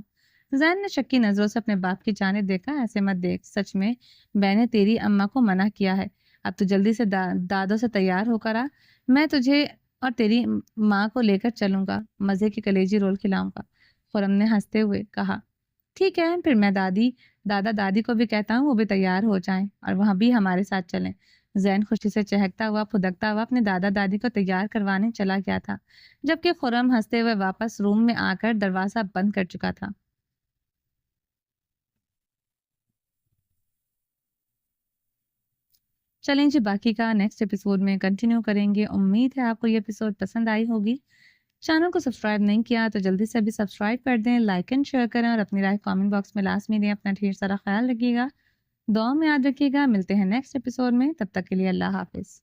زین نے شکی نظروں سے اپنے باپ کی جانب دیکھا. ایسے مت دیکھ, سچ میں میں نے تیری اماں کو منع کیا ہے. اب تو جلدی سے دادوں سے تیار ہو کر آ, میں تجھے اور تیری ماں کو لے کر چلوں گا, مزے کی کلیجی رول کھلاؤں گا. خرم نے ہنستے ہوئے کہا, ٹھیک ہے, پھر میں دادا دادی کو بھی کہتا ہوں وہ بھی تیار ہو جائیں اور وہاں بھی ہمارے ساتھ چلیں. زین خوشی سے چہکتا ہوا پھدکتا ہوا اپنے دادا دادی کو تیار کروانے چلا گیا تھا, جبکہ خرم ہنستے ہوئے واپس روم میں آ کر دروازہ بند کر چکا تھا. چلیں جی, باقی کا نیکسٹ ایپیسوڈ میں کنٹینیو کریں گے. امید ہے آپ کو یہ ایپیسوڈ پسند آئی ہوگی. چینل کو سبسکرائب نہیں کیا تو جلدی سے ابھی سبسکرائب کر دیں, لائک اینڈ شیئر کریں اور اپنی رائے کامنٹ باکس میں لازمی دیں. اپنا ڈھیر سارا خیال رکھیے گا, دعا میں یاد رکھیے گا. ملتے ہیں نیکسٹ ایپیسوڈ میں, تب تک کے لیے اللہ حافظ.